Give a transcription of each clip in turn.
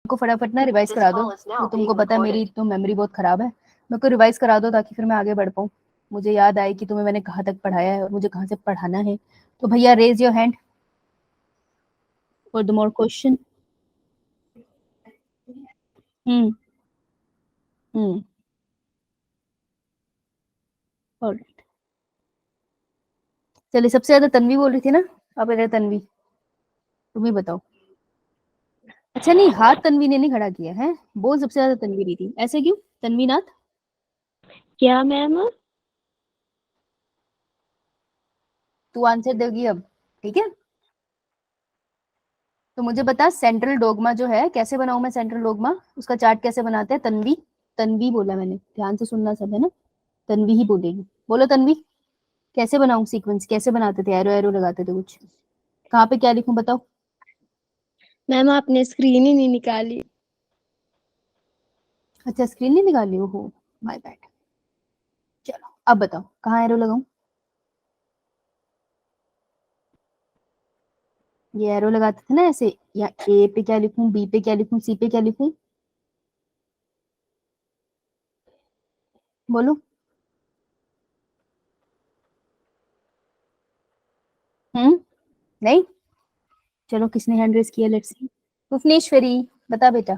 को फटाफट ना रिवाइज करा दो, तो तुमको पता है मेरी तो मेमोरी बहुत खराब है, मेरे को रिवाइज करा दो ताकि फिर मैं आगे बढ़ पाऊँ, मुझे याद आए कि तुम्हें मैंने कहाँ तक पढ़ाया है और मुझे कहाँ से पढ़ाना है। तो भैया raise your hand for the more question. Alright, चलिए सबसे ज्यादा तन्वी बोल रही थी ना, अब इधर तन्वी, तुम ही बताओ। अच्छा नहीं, हाथ तन्वी ने नहीं खड़ा किया है, बोल सबसे ज्यादा तन्वी रही थी, ऐसे क्यों तन्वी नाथ? क्या मैम? तू आंसर देगी अब, ठीक है? तो मुझे बता सेंट्रल डोगमा जो है कैसे बनाऊं मैं, सेंट्रल डोगमा उसका चार्ट कैसे बनाते हैं? तन्वी, तन्वी बोला मैंने, ध्यान से सुनना सब है ना, तन्वी ही बोलेगी, बोलो तन्वी। कैसे बनाऊं सीक्वेंस, कैसे बनाते थे, एरो एरो लगाते थे कुछ, कहाँ पे क्या लिखूं बताओ? मैम आपने स्क्रीन ही नहीं निकाली। अच्छा स्क्रीन नहीं निकाली, हो माय बैड। चलो अब बताओ कहाँ एरो लगाऊं? ये एरो लगाते थे ना ऐसे, या ए पे क्या लिखूं, बी पे क्या लिखूं, सी पे क्या लिखूं, बोलो। नहीं, चलो किसने हैंड रेज किया, लेट्स सी। भुवनेश्वरी बता बेटा।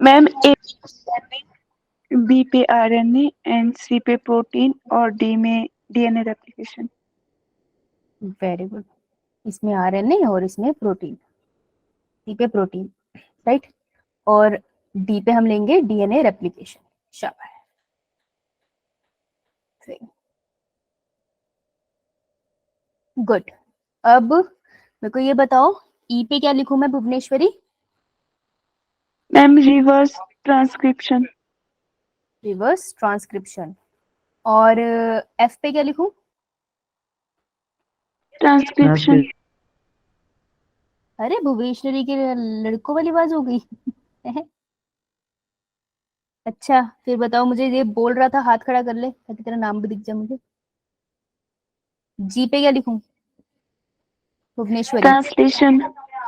मैम ए बी पे आरएनए एंड सी पे प्रोटीन और डी में डीएनए रेप्लिकेशन। वेरी गुड, इसमें आरएनए और इसमें प्रोटीन, सी पे प्रोटीन, राइट, और डी पे हम लेंगे डीएनए रेप्लिकेशन। शाबाश, गुड। अब मेरे को ये बताओ ई पे क्या लिखूं मैं Bhuvaneshwari? Ma'am reverse transcription. Reverse transcription. और एफ पे क्या लिखूं? ट्रांसक्रिप्शन। अरे भुवनेश्वरी के लड़कों वाली आवाज हो गई। अच्छा फिर बताओ मुझे, ये बोल रहा था हाथ खड़ा कर ले ताकि तेरा नाम भी दिख जाए मुझे। जी पे क्या लिखूं भुवनेश्वरी? ट्रांसलेशन।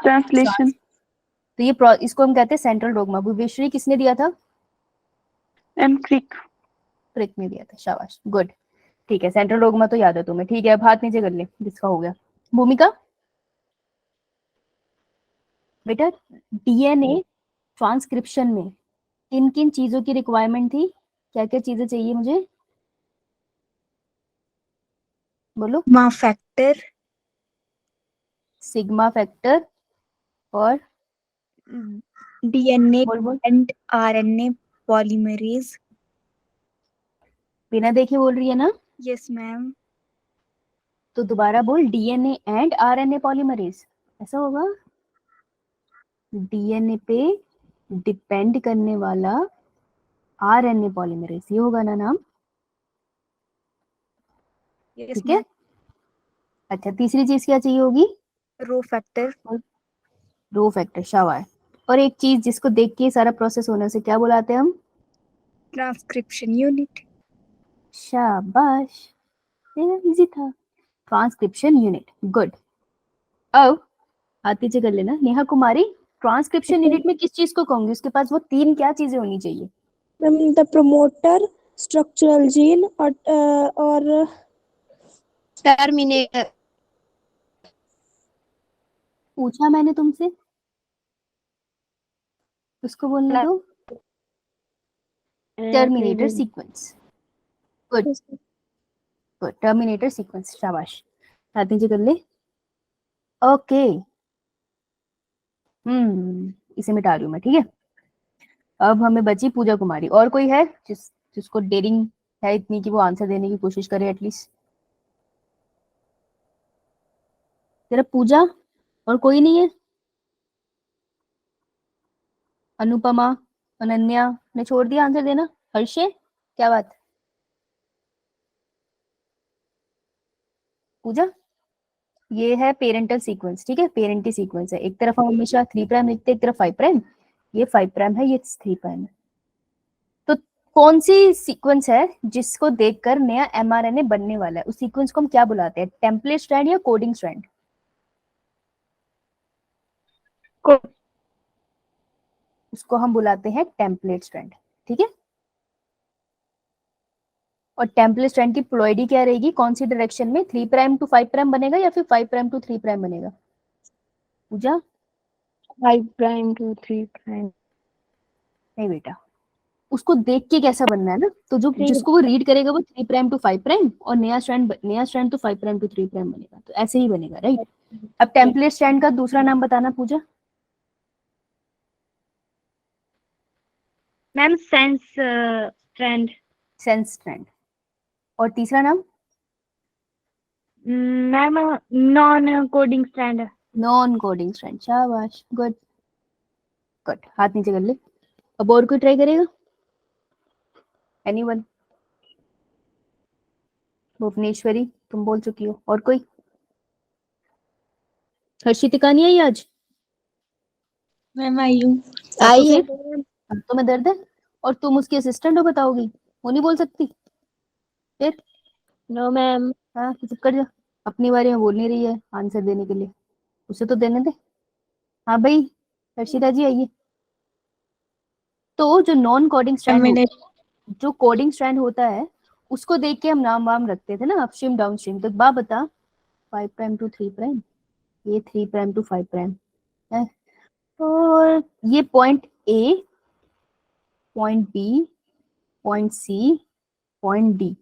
ट्रांसलेशन। तो ये इसको हम कहते हैं सेंट्रल डोगमा। भुवनेश्वरी किसने दिया था? मैम क्रिक। क्रिक ने दिया था, शाबाश, गुड। ठीक है सेंट्रल डोगमा तो याद है तुम्हें, ठीक है अब हाथ नीचे कर ले जिसका हो गया। भूमिका बेटा, डीएनए ट्रांसक्रिप्शन में किन किन चीजों की रिक्वायरमेंट थी, क्या क्या चीजें चाहिए मुझे, बोलो। सिग्मा फैक्टर, सिग्मा फैक्टर और डीएनए बोल बोल, एंड आरएनए पॉलीमरेज। बिना देखे बोल रही है ना, यस मैम। तो दोबारा बोल, डीएनए एंड आरएनए पॉलीमरेज, ऐसा होगा। डीएनए पे डिपेंड करने वाला आरएनए पॉलीमरेज, ये होगा ना नाम, यस ठीक है। मैम। अच्छा तीसरी चीज क्या चाहिए होगी? Rho factor. रो फैक्टर, शाबाश। और एक चीज जिसको देख के सारा प्रोसेस होने से क्या बुलाते हैं हम? Transcription unit. शाबाश, इजी था, ट्रांसक्रिप्शन यूनिट, गुड। अब हाथ पीछे कर लेना। नेहा कुमारी, ट्रांसक्रिप्शन यूनिट में किस चीज को कहूंगी, उसके पास वो तीन क्या चीजें होनी चाहिए? द प्रमोटर, स्ट्रक्चरल जीन और टर्मिनेटर। पूछा मैंने तुमसे, उसको बोलने दो। Terminator sequence, good good, terminator sequence, शाबाश। हाथ नीचे कर ले, ओके। इसे मिटा रही हूँ मैं, ठीक है। अब हमें बची पूजा कुमारी, और कोई है जिसको डेयरिंग है इतनी कि वो आंसर देने की कोशिश करे एटलीस्ट? तेरा पूजा, और कोई नहीं है? अनुपमा, अनन्या ने छोड़ दिया आंसर देना? हर्षे, क्या बात? पूजा, ये है पेरेंटल सीक्वेंस, ठीक है, पेरेंटी सीक्वेंस है। एक तरफ हम हमेशा 3 प्राइम लिखते हैं, एक तरफ 5 प्राइम, ये 5 प्राइम है, ये 3 प्राइम है। तो कौन सी सीक्वेंस है जिसको देखकर नया एमआरएनए बनने वाला है, उस सीक्वेंस को हम क्या बुलाते हैं? टेम्पलेट स्ट्रैंड या कोडिंग स्ट्रैंड? उसको हम बुलाते हैं टेम्पलेट स्ट्रैंड, ठीक है। और टेम्पलेट स्ट्रैंड की प्लॉइडी क्या रहेगी, कौन सी डायरेक्शन में, 3 प्राइम टू 5 प्राइम बनेगा या फिर 5 प्राइम टू 3 प्राइम बनेगा? पूजा 5 प्राइम टू 3 प्राइम। नहीं बेटा, उसको देख के कैसा बनना है ना, तो जो 3 जिसको वो रीड करेगा वो 3 प्राइम टू 5 प्राइम और नया स्ट्रैंड तो 5 प्राइम टू 3 प्राइम बनेगा, तो ऐसे ही बनेगा, राइट। अब टेम्पलेट स्ट्रैंड का दूसरा नाम बताना Pooja. Ma'am sense strand. Sense strand. और तीसरा नाम? Ma'am non coding strand. Non coding strand. शाबाश, गुड गुड। हाथ नीचे कर ले। अब और कोई ट्राई करेगा? एनीवन? भुवनेश्वरी तुम बोल चुकी हो, और कोई? हर्षितिका नहीं आई आज? मैम आई हूँ। हाँ, आई तो है। फिर हाथों में दर्द है और तुम उसकी असिस्टेंट हो, बताओगी? वो नहीं बोल सकती फिर? No ma'am. हाँ तो चुप कर जा, अपनी बारे में बोल नहीं रही है आंसर देने के लिए, उसे तो देने दे। हाँ भाई हर्षिता जी आइए। तो जो नॉन कोडिंग स्ट्रैंड मैंने जो कोडिंग स्ट्रैंड होता है उसको देख के हम नाम वाम रखते थे ना, अपस्ट्रीम डाउनस्ट्रीम। तो बा बता, 5 प्राइम टू 3 प्राइम, ये 3 प्राइम टू 5 प्राइम है, और ये point A, point B, point C, point D.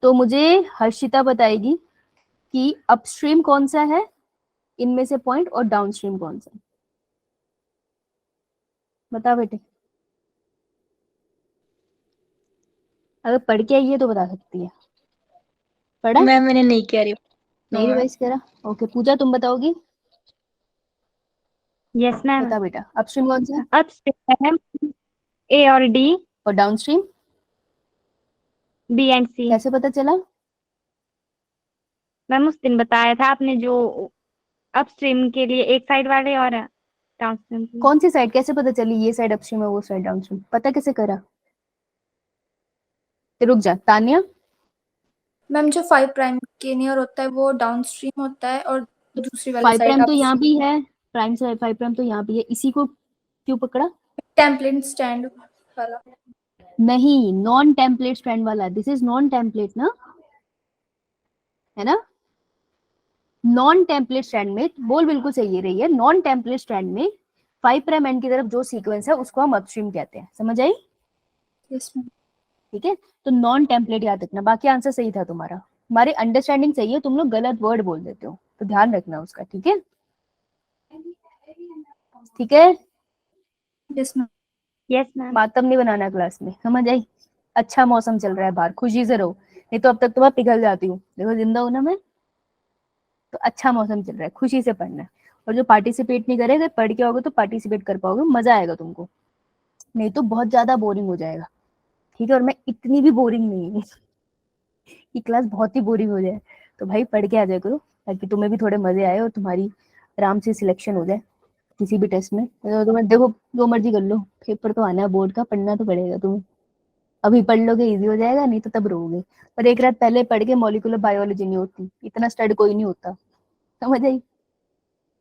तो मुझे हर्षिता बताएगी कि अपस्ट्रीम कौन सा है इनमें से पॉइंट और डाउनस्ट्रीम कौन सा है। बता बेटे, अगर पढ़ के आई है तो बता सकती है। पढ़ा? मैम मैंने नहीं किया रही। नहीं रिवाइज करा? ओके पूजा तुम बताओगी? Yes ma'am. बता बेटा, अपस्ट्रीम कौन सा है अपस्ट्रीम ए और डी, और डाउनस्ट्रीम बी एंड सी। कैसे पता चला? मैम उस दिन बताया था आपने, जो अपस्ट्रीम के लिए एक साइड वाले और डाउनस्ट्रीम के लिए। कौन सी साइड, कैसे पता चली ये साइड अपस्ट्रीम है वो साइड डाउनस्ट्रीम, पता कैसे करा? तो रुक जा तानिया। मैम जो 5 प्राइम के नियर होता है वो डाउनस्ट्रीम होता है और दूसरी वाली 5 साइड प्राइम तो अपस्ट्रीम। यहाँ भी है, प्राइम से 5 प्राइम तो यहाँ भी है, इसी को क्यों पकड़ा? टेम्पलेट स्टैंड वाला। नहीं, नॉन टेम्पलेट स्ट्रैंड वाला, दिस इज नॉन टेम्पलेट ना, है ना। नॉन टेम्पलेट स्ट्रैंड में बोल बिल्कुल सही रही है, नॉन टेम्पलेट स्ट्रैंड में 5 प्राइम एंड की तरफ जो सीक्वेंस है उसको हम अपस्ट्रीम कहते हैं, समझ आई? Yes ma'am. ठीक है, तो नॉन टेम्पलेट याद रखना, बाकी आंसर सही था तुम्हारा, हमारी अंडरस्टैंडिंग सही है, तुम लोग गलत वर्ड बोल देते हो तो ध्यान रखना उसका, ठीक है? ठीक है, यस मैम। Yes ma'am. मातम नहीं बनाना क्लास में, समझ आई? अच्छा मौसम चल रहा है बाहर, खुशी से रहो, नहीं तो अब तक तो मैं पिघल जाती हूँ, देखो जिंदा हूं ना मैं, तो अच्छा मौसम चल रहा है, खुशी से पढ़ना है। और जो पार्टिसिपेट नहीं करेगा, पढ़ के आओगे तो पार्टिसिपेट कर पाओगे, मजा आएगा तुमको, नहीं तो बहुत ज्यादा बोरिंग हो जाएगा, ठीक है? और मैं इतनी भी बोरिंग नहीं हूँ कि क्लास बहुत ही बोरिंग हो जाए, तो भाई पढ़ के आ जाए करो ताकि तुम्हें भी थोड़े मजे आए और तुम्हारी आराम से सिलेक्शन हो जाए किसी भी टेस्ट में। तो तुम्हें देखो जो मर्जी कर लो, पेपर तो आना है बोर्ड का, पढ़ना तो पड़ेगा तुम्हें, अभी पढ़ लोगे इजी हो जाएगा, नहीं तो तब रोगे। पर एक रात पहले पढ़ के मॉलिक्यूलर बायोलॉजी नहीं होती, इतना स्टडी कोई नहीं होता, समझ आई?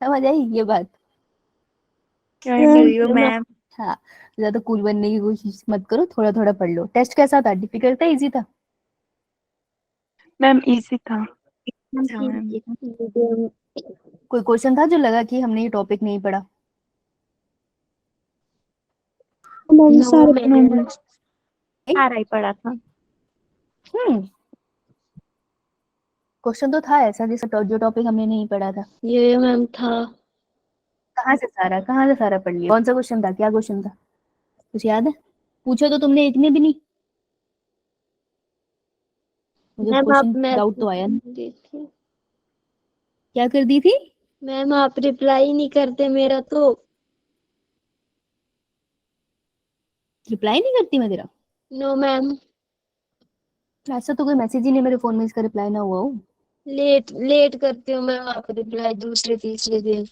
समझ आई ये बात? मैम। हाँ, ज्यादा कूल बनने की कोशिश मत करो, थोड़ा थोड़ा पढ़ लो। टेस्ट कैसा था, डिफिकल्ट था, इजी था? मैम इजी था। कोई क्वेश्चन था जो लगा कि हमने ये टॉपिक नहीं पढ़ा? सारा ही पढ़ा था। क्वेश्चन तो था ऐसा जिस जो टॉपिक हमने नहीं पढ़ा था। ये मैम था। कहाँ से सारा पढ़ लिया? कौन सा क्वेश्चन था, क्या क्वेश्चन था, कुछ याद है? पूछो तो तुमने एक ने भी नहीं, मुझे मैम आप क्वेश्चन डाउट तो आया नहीं। दी थी। क्या कर दी थी? मैम आप रिप्लाई नहीं करते मेरा तो। रिप्लाई नहीं करती मैं तेरा? No ma'am. ऐसा तो कोई मैसेज ही नहीं मेरे फोन में इसका रिप्लाई ना हुआ हो। लेट लेट करती हूँ मैम आप रिप्लाई दूसरे तीसरे दिन।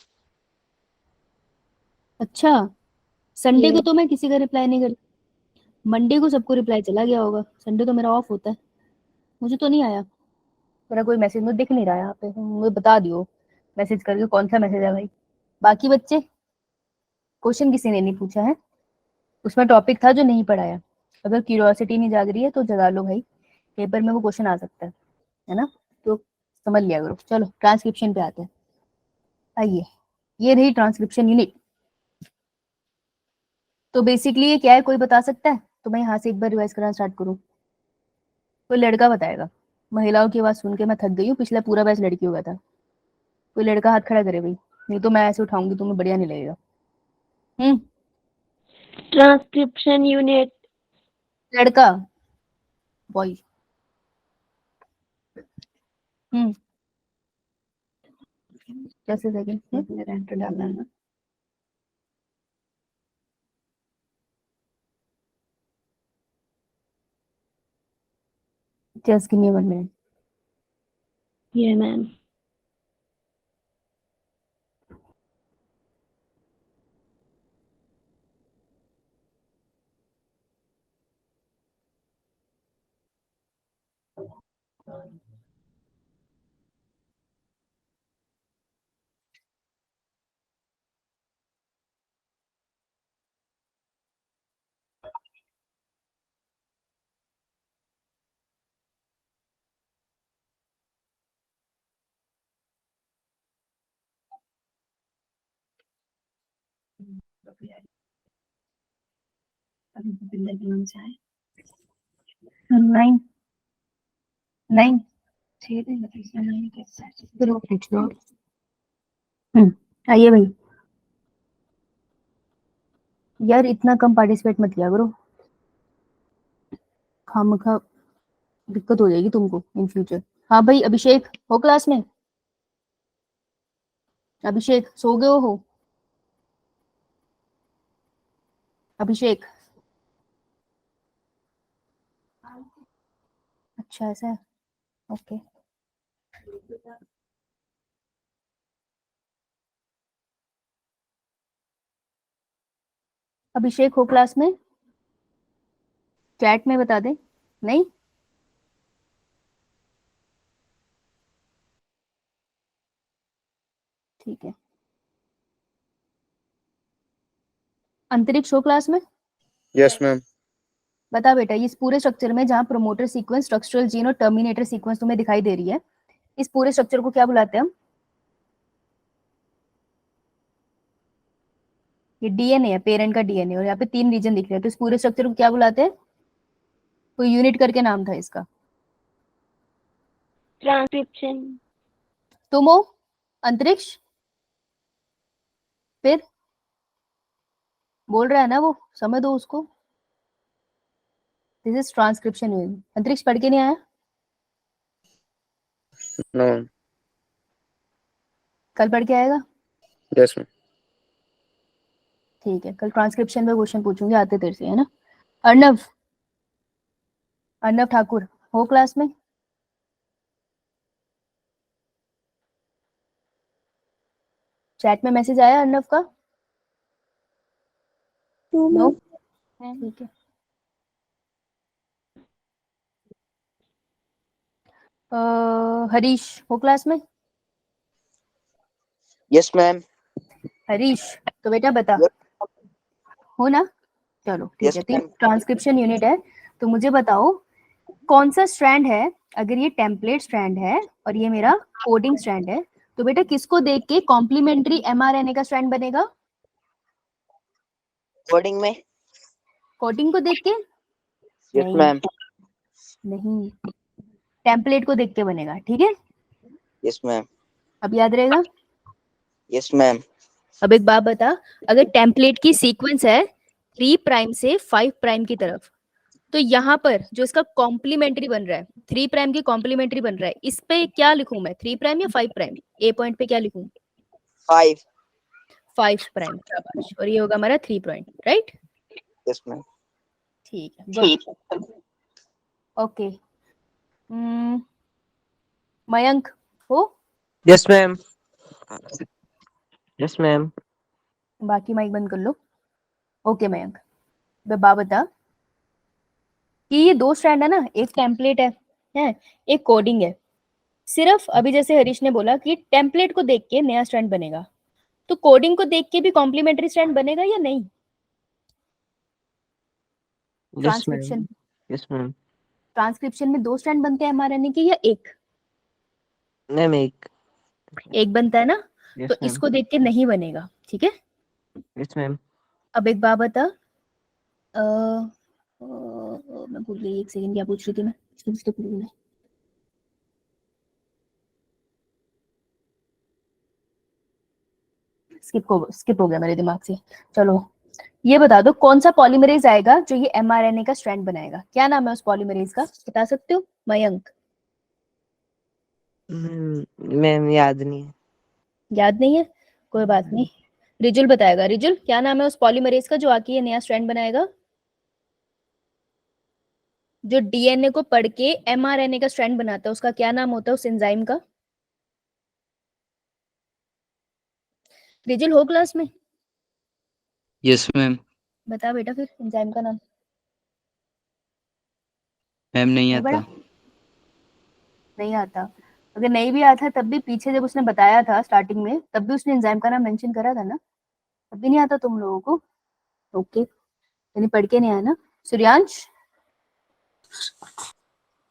अच्छा, संडे को ये तो मैं किसी का रिप्लाई नहीं करती, मंडे को सबको रिप्लाई चला गया होगा, संडे तो मेरा ऑफ होता है, मुझे तो नहीं आया, मेरा कोई मैसेज मुझे दिख नहीं रहा यहाँ पे, मुझे बता दियो मैसेज करके कौन सा मैसेज है भाई। बाकी बच्चे क्वेश्चन किसी ने नहीं पूछा है? उसमें टॉपिक था जो नहीं पढ़ाया। अगर क्यूरियोसिटी नहीं जाग रही है तो जगा लो भाई, पेपर में वो क्वेश्चन आ सकता है ना, तो समझ लिया करो। चलो ट्रांसक्रिप्शन पे आते हैं। आइए, ये रही ट्रांसक्रिप्शन यूनिट। तो बेसिकली ये क्या है, कोई बता सकता है? तो मैं यहाँ से एक बार रिवाइज करना स्टार्ट करूँ, कोई लड़का बताएगा? महिलाओं की आवाज सुन के मैं थक गई हूँ, पिछला पूरा बैच लड़की हो गया था। कोई लड़का हाथ खड़ा करे भाई, नहीं तो मैं ऐसे उठाऊंगी, तुम्हें बढ़िया नहीं लगेगा। Transcription unit. लड़का, बॉय। कैसे सेकंड डालना है ना? Just give me 1 minute. ये मैम। नाइन नाइन आइए भाई। यार इतना कम पार्टिसिपेट मत किया करो, खामखा दिक्कत हो जाएगी तुमको इन फ्यूचर। हाँ भाई, अभिषेक हो क्लास में? अभिषेक सो गए हो? अभिषेक, अच्छा ऐसा है, ओके। अभिषेक हो क्लास में? चैट में बता दे। नहीं, ठीक है। अंतरिक्ष हो क्लास में? Yes ma'am. बता बेटा, इस पूरे स्ट्रक्चर में जहाँ प्रोमोटर सीक्वेंस, स्ट्रक्चरल जीन और टर्मिनेटर सीक्वेंस तुम्हें दिखाई दे रही है, इस पूरे स्ट्रक्चर को क्या बुलाते हैं हम? ये डीएनए है, पेरेंट का डीएनए, और यहाँ पे 3 रीजन दिख रहे हैं, तो इस पूरे स्ट्रक्चर को क्या बुलाते हैं? कोई यूनिट करके नाम था इसका। ट्रांसक्रिप्शन। तुम हो अंतरिक्ष? फिर बोल रहा है ना वो, समझ दो उसको। This is transcription unit. अंतरिक्ष पढ़ के नहीं आया? नो। कल पढ़ के आएगा? Yes ma'am. ठीक है, कल ट्रांसक्रिप्शन में क्वेश्चन पूछूंगी, आते तेरे से, है ना? अर्नव, अर्नव ठाकुर हो क्लास में? चैट में मैसेज आया अर्नव का? नो, ठीक है। हरीश हो क्लास में? Yes ma'am. हरीश, तो बेटा बता, हो ना? चलो ठीक यस है, तो मैम। ट्रांसक्रिप्शन यूनिट है। तो मुझे बताओ कौन सा स्ट्रैंड है, अगर ये टेम्पलेट स्ट्रैंड है और ये मेरा कोडिंग स्ट्रैंड है, तो बेटा किसको देख के कॉम्प्लीमेंट्री एमआरएनए का स्ट्रैंड बनेगा? कोडिंग में। कोडिंग को देख के? यस नहीं मैम। नहीं, टेम्पलेट को देख के बनेगा, ठीक है? Yes ma'am. अब याद रहेगा? Yes ma'am. अब एक बात बता, अगर टेम्पलेट की सीक्वेंस है 3 प्राइम से 5 प्राइम की तरफ, तो यहाँ पर जो इसका कॉम्प्लीमेंट्री बन रहा है, 3 प्राइम की कॉम्प्लीमेंट्री बन रहा है, इस पे क्या लिखूं मैं, 3 प्राइम या 5 प्राइम? ए पॉइंट पे क्या लिखूं? 5 प्राइम, शाबाश। और ये होगा हमारा 3 पॉइंट, राइट? Yes ma'am. ठीक है, गुड, ओके। मयंक हो? Yes ma'am. Yes ma'am. बाकी माइक बंद कर लो। ओके मयंक, बा बता कि ये 2 स्ट्रैंड है ना, एक टेम्पलेट है, एक कोडिंग है। सिर्फ अभी जैसे हरीश ने बोला कि टेम्पलेट को देख के नया स्ट्रैंड बनेगा, तो कोडिंग को देख के भी कॉम्प्लीमेंट्री स्ट्रैंड बनेगा या नहीं? Yes, ma'am. Transcription Yes, ma'am. Transcription में 2 स्ट्रैंड बनते हैं एमआरएनए के या एक Ma'am, एक बनता है ना, yes, तो ma'am. इसको देख के नहीं बनेगा, ठीक है। Yes, ma'am. अब एक बात बता, मैं भूल गई, एक सेकंड, क्या पूछ रही थी मैं, कुछ तो भूल गई। स्किप हो गया मेरे दिमाग से। चलो ये बता दो, कौन सा पॉलीमरेज आएगा जो ये एमआरएनए का स्ट्रैंड बनाएगा, क्या नाम है उस पॉलीमरेज का, बता सकते हो मयंक? मैम याद नहीं है। याद नहीं है, कोई बात नहीं, रिजुल बताएगा। रिजुल, क्या नाम है उस पॉलीमरेज का जो आके ये नया स्ट्रैंड बनाएगा, जो डीएनए को पढ़ के एमआरएनए का स्ट्रैंड बनाता है, उसका क्या नाम होता है उस एंजाइम का? रिजुल हो क्लास में? Yes ma'am. बता बेटा फिर एंजाइम का नाम। मैम नहीं नहीं बड़ा, आता। नहीं आता। अगर नहीं भी आता तब भी पीछे जब उसने बताया था स्टार्टिंग में, तब भी उसने एंजाइम का नाम मेंशन करा था ना, तब भी नहीं आता तुम लोगों को? ओके, यानी पढ़ के नहीं आया ना। Suryansh,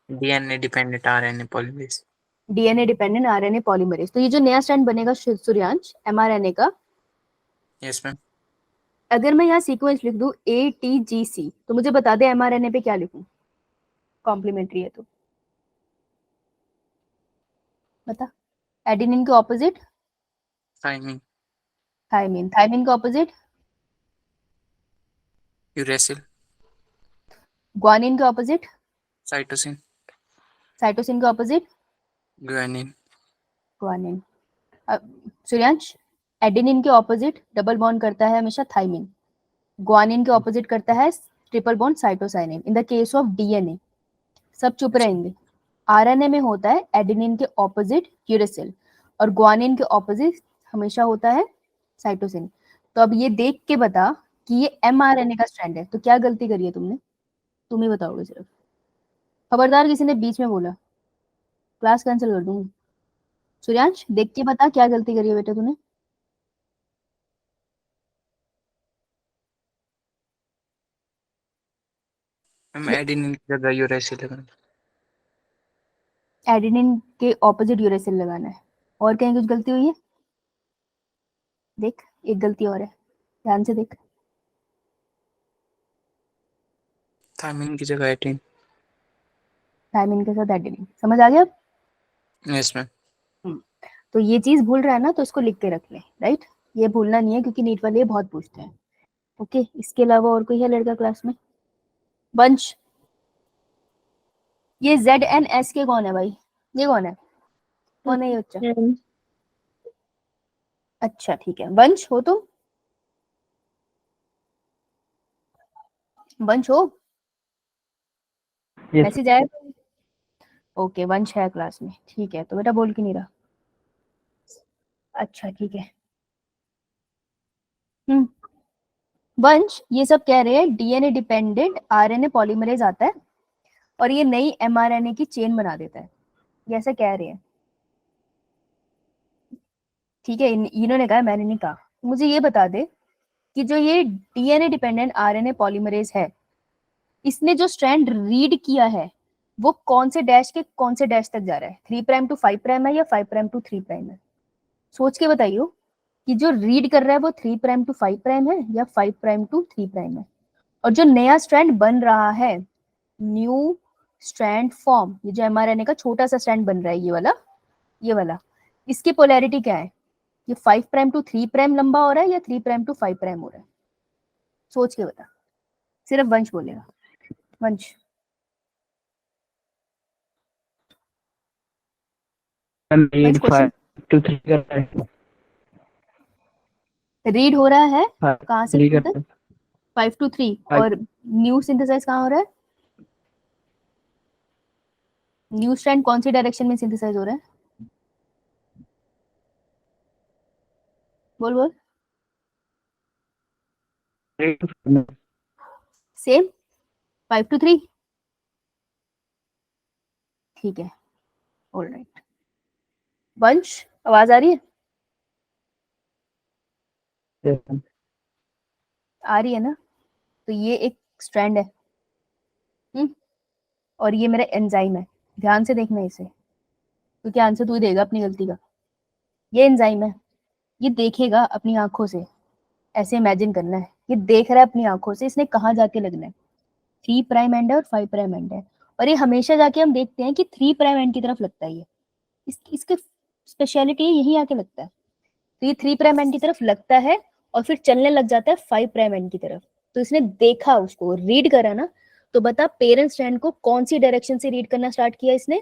DNA dependent RNA polymerase. DNA dependent RNA polymerase, तो ये जो नया स्ट्रैंड बनेगा सूर्यांश एमआरएनए का, यस मैम। अगर मैं यहाँ सीक्वेंस लिख दूं ATGC, तो मुझे बता दे एमआरएनए पे क्या लिखूं, कॉम्प्लीमेंट्री है तो बता। एडेनिन के ऑपोजिट थाइमिन। थायमिन, थायमिन के ऑपोजिट यूरेसिल। ग्वानिन के ऑपोजिट साइटोसिन। साइटोसिन के opposite guanine. Guanine. Suryansh, adenine के ऑपोजिट डबल बॉन्ड करता है हमेशा थायमिन, ग्वानिन के ऑपोजिट करता है triple bond cytosine. In the case of DNA सब चुप रहेंगे। आरएनए में होता है एडेनिन के ऑपोजिट यूरेसिल और ग्वानिन के ऑपोजिट हमेशा होता है साइटोसिन। तो अब ये देख के बता कि ये एमआरएनए का स्ट्रैंड है, तो क्या गलती करी है तुमने, तुम ही बताओगे सिर्फ। खबरदार किसी ने बीच में बोला क्लास कैंसिल कर दूंगी। सूर्यांश, देख के बता क्या गलती करी है बेटा तूने। मैम एडेनिन की जगह यूरेसिल लगाना। एडेनिन के ऑपोजिट यूरेसिल लगाना है। और कहीं कुछ गलती हुई है? देख, एक गलती और है, ध्यान से देख। थाइमिन की जगह एटीन। थायमिन के साथ एडेनिन, समझ आ गया अब? Yes ma'am. तो ये चीज भूल रहा है ना, तो इसको लिख के रख ले, राइट। ये भूलना नहीं है क्योंकि नीट वाले ये बहुत पूछते हैं। ओके, इसके अलावा और कोई है लड़का क्लास में? वंश, ये ZNS के कौन है भाई, ये कौन है, कौन है ये बच्चा? मैम अच्छा ठीक है, वंश हो तुम? वंश हो? Yes. मैसेज आया? ओके, वंश है क्लास में, ठीक है। तो बेटा बोल क्यों नहीं रहा? अच्छा ठीक है। वंश, ये सब कह रहे हैं डीएनए डिपेंडेंट आरएनए पॉलीमरेज आता है और ये नई एमआरएनए की चेन बना देता है, ये ऐसा कह रहे हैं, ठीक है। इन्होंने कहा, मैंने नहीं कहा। मुझे ये बता दे कि जो ये डीएनए डिपेंडेंट आरएनए पॉलीमरेज है, इसने जो स्ट्रैंड रीड किया है वो कौन से डैश के कौन से डैश तक जा रहा है, 3 प्राइम टू 5 प्राइम है या 5 प्राइम टू 3 प्राइम है? सोच के बताइयो कि जो रीड कर रहा है वो 3 प्राइम टू 5 प्राइम है या 5 प्राइम टू 3 प्राइम है। और जो नया स्ट्रैंड बन रहा है, न्यू स्ट्रैंड फॉर्म, ये जो एमआरएनए का छोटा सा स्ट्रैंड बन रहा है, ये वाला, इसकी पोलैरिटी क्या है? ये 5 प्राइम टू 3 प्राइम लंबा हो रहा है या 3 प्राइम टू 5 प्राइम हो रहा है? सोच के बता, सिर्फ वंश बोलेगा। वंश, रीड क्वेश्चन 5 to 3 कर रहा है। रीड हो रहा है हाँ, कहाँ से 3 किधर करता तक? है। 5 to 3। 5 और न्यू सिंथेसाइज कहाँ हो रहा है? न्यू स्ट्रैंड कौन सी डायरेक्शन में सिंथेसाइज हो रहा है? बोल बोल। सेम 5 to 3, ठीक है, ऑलराइट। वंश, आवाज आ रही है? Yes, आ रही है ना? तो ये एक स्ट्रैंड है, और ये मेरा एंजाइम है, ध्यान से देखना इसे, क्योंकि आंसर तू ही देगा अपनी गलती का। ये एंजाइम है, ये देखेगा अपनी आंखों से, ऐसे इमेजिन करना है, ये देख रहा है अपनी आंखों से, इसने कहाँ जाके लगना है, 3 प्राइम एंड है और 5 प्राइम एंड है, और ये हमेशा जाके हम देखते हैं कि 3 प्राइम एंड की तरफ लगता है। ये इसके स्पेशलिटी यही आके लगता है, तो ये 3 प्राइम एंड की तरफ लगता है और फिर चलने लग जाता है 5 प्राइम एंड की तरफ। तो इसने देखा, उसको रीड करा ना, तो बता पेरेंट स्ट्रैंड को कौन सी डायरेक्शन से रीड करना स्टार्ट किया इसने,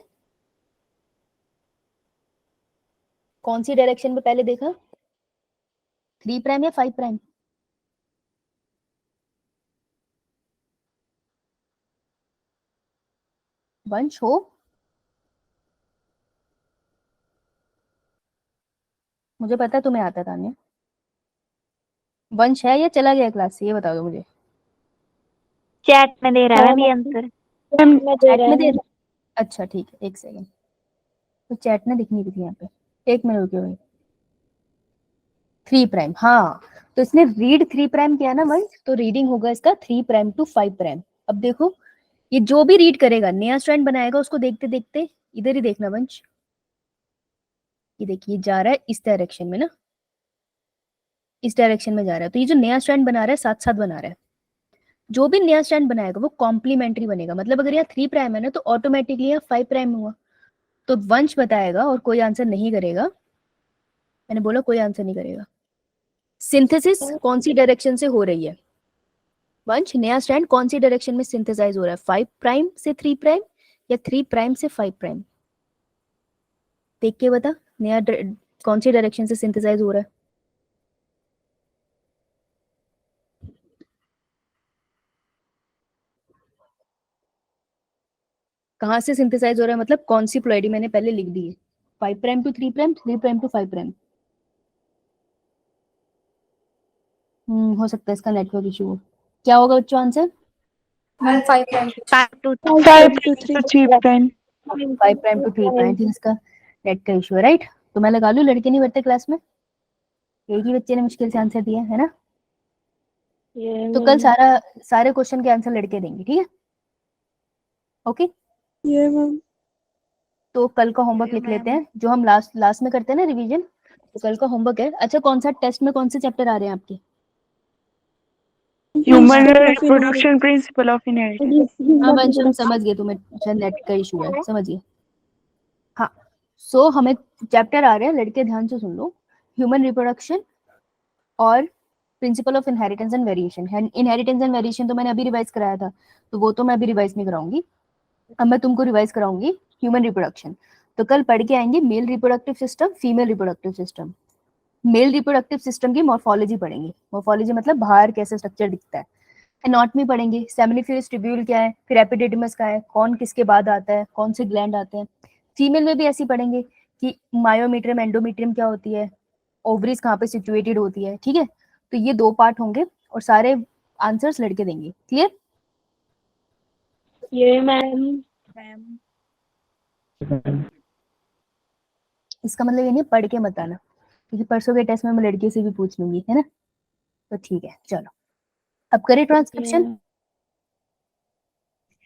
कौन सी डायरेक्शन में पहले देखा, 3 प्राइम या 5 प्राइम? वंश हो, मुझे पता है तुम्हें आता था। तान्या, वंश है या चला गया क्लास से, ये बता दो मुझे। चैट में दे रहा है अभी आंसर। चैट में दे, अच्छा ठीक है, एक सेकंड, तो चैट में दिखनी थी यहाँ पे, एक मिनट रुकिए भाई। 3 प्राइम, हाँ, तो इसने रीड 3 प्राइम किया ना वंश, तो रीडिंग होगा इसका 3 प्राइम टू 5 प्राइम। अब देखो, ये जो भी रीड करेगा, नया स्ट्रैंड बनाएगा, उसको देखते देखते इधर ही देखना वंश, ये देखिए जा रहा है इस डायरेक्शन में ना, इस डायरेक्शन में जा रहा है, तो ये जो नया स्ट्रैंड बना रहा है साथ साथ बना रहा है। जो भी नया स्ट्रैंड बनाएगा वो कॉम्प्लीमेंट्री बनेगा, मतलब अगर यहाँ 3 प्राइम है ना, तो ऑटोमेटिकली यहाँ 5 प्राइम हुआ। तो वंश बताएगा और कोई आंसर नहीं करेगा, मैंने बोला कोई आंसर नहीं करेगा। सिंथेसिस कौन सी डायरेक्शन से हो रही है वंश, नया स्ट्रैंड कौन सी डायरेक्शन में सिंथेसाइज हो रहा है, 5 प्राइम से 3 प्राइम या 3 प्राइम से 5 प्राइम? देख के बता, नया कौन सी डायरेक्शन से सिंथेसाइज हो रहा है। कहाँ से सिंथेसाइज हो रहा है, मतलब कौन सी प्लॉइडी मैंने पहले लिख दी है, 5 prime to 3 prime, 3 prime to 5 prime. हो सकता है इसका नेटवर्क इशू हो। क्या होगा बच्चों answer? 5 prime 5 to 3 prime. 5 prime to 3 prime, ठीक, इसका नेट का इशू है, राइट। तो मैं लगा लूं, लड़के नहीं बैठते क्लास में, एक ही बच्चे ने मुश्किल से आंसर दिया है ना, तो कल सारे क्वेश्चन के आंसर लड़के देंगे, ठीक है, ओके। तो कल का होमवर्क लिख लेते हैं, जो हम लास्ट में करते हैं ना रिवीजन, तो कल का होमवर्क है। अच्छा, कौन सा टेस्ट में कौन से चैप्टर आ रहे हैं आपके? Human reproduction, principle of inheritance. हाँ वंश, हम समझ गए, तुम्हें शायद नेट का इशू है, समझ गए। हाँ, सो हमें चैप्टर आ रहे हैं, लड़के ध्यान से सुन लो, ह्यूमन रिप्रोडक्शन और principle of inheritance and variation. Inheritance and variation तो मैंने अभी रिवाइज कराया था, तो वो तो मैं अभी रिवाइज नहीं कराऊंगी, अब मैं तुमको रिवाइज कराऊंगी ह्यूमन रिप्रोडक्शन। तो कल पढ़ के आएंगे male reproductive system, female reproductive system. Male reproductive system की मॉर्फोलॉजी पढ़ेंगे, मॉर्फोलॉजी मतलब बाहर कैसे स्ट्रक्चर दिखता है। एनाटॉमी पढ़ेंगे, सेमिनिफरस ट्यूब्यूल क्या है, फिर एपिडिडमस का है, कौन किसके बाद आता है, कौन से ग्लैंड आते हैं। फीमेल में भी ऐसे पढ़ेंगे कि मायोमीट्रियम, एंडोमीट्रियम क्या होती है, ओवरीज कहाँ पे सिचुएटेड होती है, ठीक है। तो ये 2 पार्ट होंगे और सारे आंसर्स लड़के देंगे, क्लियर? ये मैम। इसका मतलब ये नहीं पढ़ के मत आना, क्योंकि परसों के टेस्ट में मैं लड़कियों से भी पूछ लूंगी, है ना। तो ठीक है, चलो अब करें ट्रांसक्रिप्शन।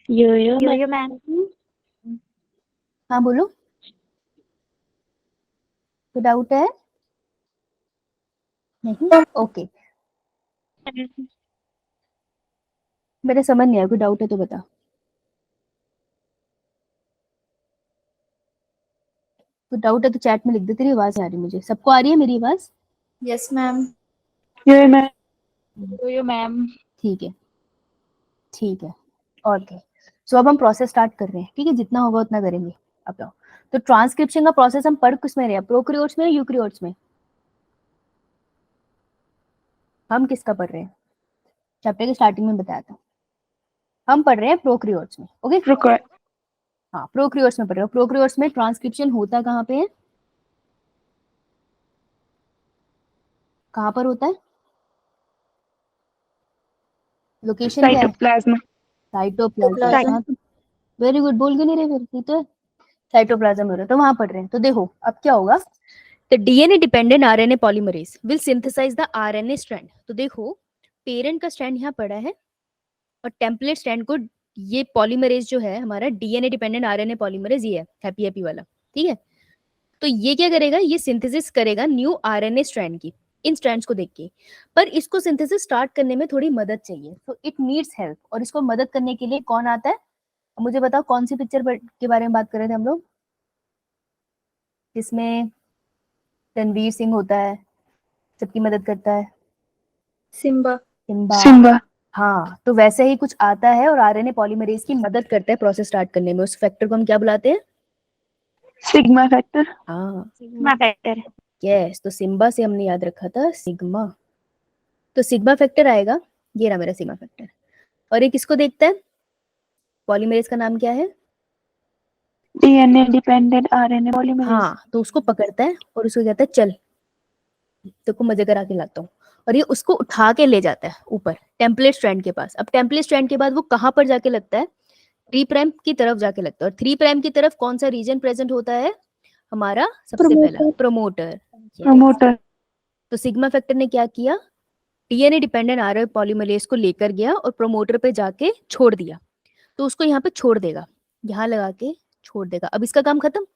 यो मैम। हाँ बोलो, कोई डाउट है? नहीं, ओके, मेरे समझ नहीं आया, कोई डाउट है तो बता। कोई डाउट है तो चैट में लिख दे, तेरी आवाज आ रही मुझे, सबको आ रही है मेरी आवाज? Yes ma'am. Yo ma'am. ठीक है, ठीक है, ओके। सो अब हम प्रोसेस स्टार्ट कर रहे हैं, ठीक है, जितना होगा उतना करेंगे। अब आओ, तो ट्रांसक्रिप्शन का प्रोसेस हम पढ़ किस में रहे हैं, प्रोकैरियोट्स में या यूकैरियोट्स में? हम किसका पढ़ रहे हैं? चैप्टर के स्टार्टिंग में बताया था, हम पढ़ रहे हैं प्रोकैरियोट्स में, ओके। हाँ, प्रोकैरियोट्स में पढ़ रहे हो। प्रोकैरियोट्स में ट्रांसक्रिप्शन होता कहाँ पे है, कहाँ पर होता है, लोकेशन क्या है? साइटोप्लाज्म। साइटोप्लाज्म, वेरी गुड, बोल के नहीं रहे फिर, तो साइटोप्लाज्म हो रहा है, तो वहां पढ़ रहे हैं। तो देखो अब क्या होगा, the DNA dependent RNA polymerase will synthesise the RNA strand. तो देखो पेरेंट का स्ट्रैंड यहाँ पड़ा है और टेम्पलेट स्ट्रैंड को ये पॉलीमरेज जो है हमारा डीएनए डिपेंडेंट आरएनए पॉलीमरेज, ये है हैप्पी हैप्पी वाला, ठीक है। तो ये क्या करेगा, ये सिंथेसिस करेगा न्यू आरएनए स्ट्रैंड की, इन स्ट्रैंड्स को देख के, पर इसको सिंथेसिस स्टार्ट करने में थोड़ी मदद चाहिए, तो इट नीड्स हेल्प। और इसको मदद करने के लिए कौन आता है, मुझे बताओ कौन सी पिक्चर के बारे में बात कर रहे थे हम लोग, जिसमें रणवीर सिंह होता है, सबकी मदद करता है, सिम्बा। सिम्बा। हाँ, तो वैसे ही कुछ आता है और आरएनए पॉलीमरेज की मदद करता है प्रोसेस स्टार्ट करने में। उस फैक्टर को हम क्या बुलाते हैं, सिग्मा फैक्टर। हाँ सिग्मा फैक्टर। यस, तो सिम्बा से हमने याद रखा था सिग्मा, तो सिग्मा फैक्टर आएगा, ये रहा मेरा सिग्मा फैक्टर। और ये किसको देखता है, पॉलीमरेज का नाम क्या है, डीएनए डिपेंडेंट आरएनए पॉलीमरेज। हाँ, तो उसको पकड़ता है और उसको कहता है चल तेको मजे करा के लाता हूँ, और ये उसको उठा के ले जाता है ऊपर टेम्पलेट स्ट्रैंड के पास। अब टेम्पलेट स्ट्रैंड के बाद वो कहाँ पर जाके लगता है, 3 प्राइम की तरफ जाके लगता है। और 3 प्राइम की तरफ कौन सा रीजन प्रेजेंट होता है, हमारा सबसे पहला प्रोमोटर। प्रमोटर। तो सिग्मा फैक्टर ने क्या किया, डीएनए डिपेंडेंट आरएनए पॉलीमरेज को लेकर गया और प्रोमोटर पे जाके छोड़ दिया, तो उसको यहाँ पे छोड़ देगा, यहाँ लगा के छोड़ देगा। अब इसका काम खत्म,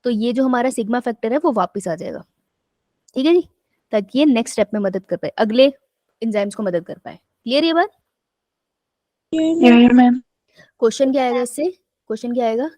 तो ये जो हमारा सिग्मा फैक्टर है वो वापस आ जाएगा, ठीक है जी, ताकि ये नेक्स्ट स्टेप में मदद कर पाए, अगले एंजाइम्स को मदद कर पाए। क्लियर ये बात, मैम। क्वेश्चन क्या आएगा इससे, क्वेश्चन क्या आएगा,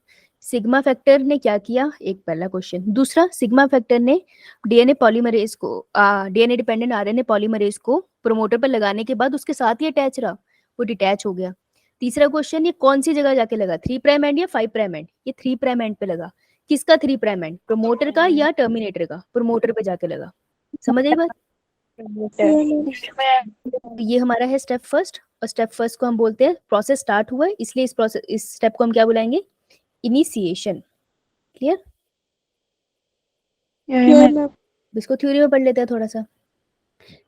सिग्मा फैक्टर ने क्या किया, एक पहला क्वेश्चन। दूसरा, सिग्मा फैक्टर ने डीएनए पॉलीमरेज को डीएनए डिपेंडेंट आरएनए पॉलीमरेज को प्रोमोटर पर लगाने के बाद उसके साथ ही अटैच रहा, वो डिटैच हो गया। तीसरा क्वेश्चन, ये कौन सी जगह जाके लगा, 3 प्राइम एंड या 5 प्राइम एंड, ये 3 प्राइम एंड पे लगा। किसका 3 प्राइम एंड, प्रोमोटर का या टर्मिनेटर का, प्रोमोटर पे जाके लगा। समझ आई बात, तो ये हमारा है स्टेप फर्स्ट, और स्टेप फर्स्ट को हम बोलते हैं प्रोसेस स्टार्ट हुआ है, इसलिए इस स्टेप को हम क्या बुलाएंगे, इनिशिएशन। क्लियर, इसको थ्योरी में पढ़ लेते हैं थोड़ा सा।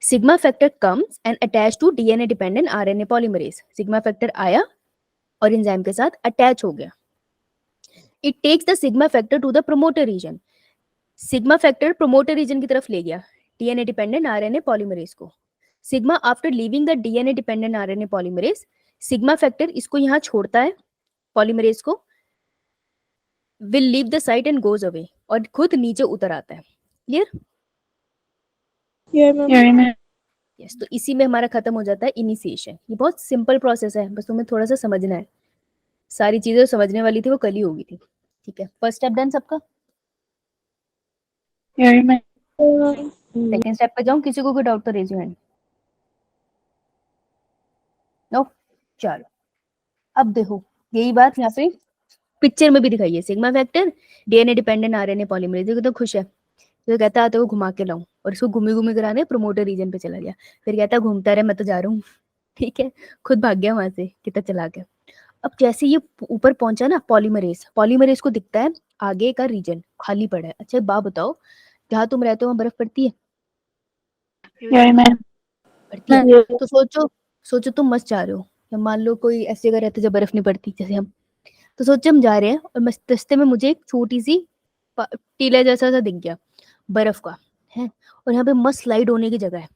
Sigma factor comes and attach to DNA dependent RNA polymerase. Sigma factor आया और एंजाइम के साथ अटैच हो गया। It takes the sigma factor to the promoter region. Sigma factor promoter region की तरफ ले गया डीएनए डिपेंडेंट आरएनए पॉलीमरेज को। Sigma after leaving the DNA dependent RNA polymerase, sigma factor इसको यहाँ छोड़ता है, पॉलीमरेज को, will leave the site and goes away, और खुद नीचे उतर आता है। क्लियर, यस, तो इसी में हमारा खत्म हो जाता है इनिशिएशन। ये बहुत सिंपल प्रोसेस है, बस तुम्हें थोड़ा सा समझना है, सारी चीजें समझने वाली थी वो कल ही होगी थी। ठीक है, फर्स्ट स्टेप डन सबका, सेकंड स्टेप पे जाऊं, किसी को कोई डाउट तो रेज योर हैंड। नो, चलो अब देखो यही बात यहाँ पे पिक्चर में भी दिखाई है, sigma factor DNA dependent RNA polymerase, देखो तो खुश है, तो कहता आते वो घुमा के लाऊं, और इसको घूमी घूमी कराने प्रोमोटर रीजन पे चला गया, फिर कहता घूमता रहे मैं तो जा रहा हूँ, ठीक है, खुद भाग गया वहां से, कितना चला गया। अब जैसे ये ऊपर पहुंचा ना पॉलीमरेज, पॉलीमरेज को दिखता है आगे का रीजन खाली पड़ा है। अच्छा बात बताओ, जहाँ तुम रहते हो वहाँ बर्फ पड़ती है, पड़ती है, तो सोचो तुम मस्त जा रहे हो, या मान लो कोई ऐसी जगह रहते जब बर्फ नहीं पड़ती, जैसे हम, तो सोचो हम जा रहे हैं और मस्त रास्ते में मुझे एक छोटी सी टीला जैसा सा दिख गया बर्फ का है, और यहाँ पे मस्त स्लाइड होने की जगह है,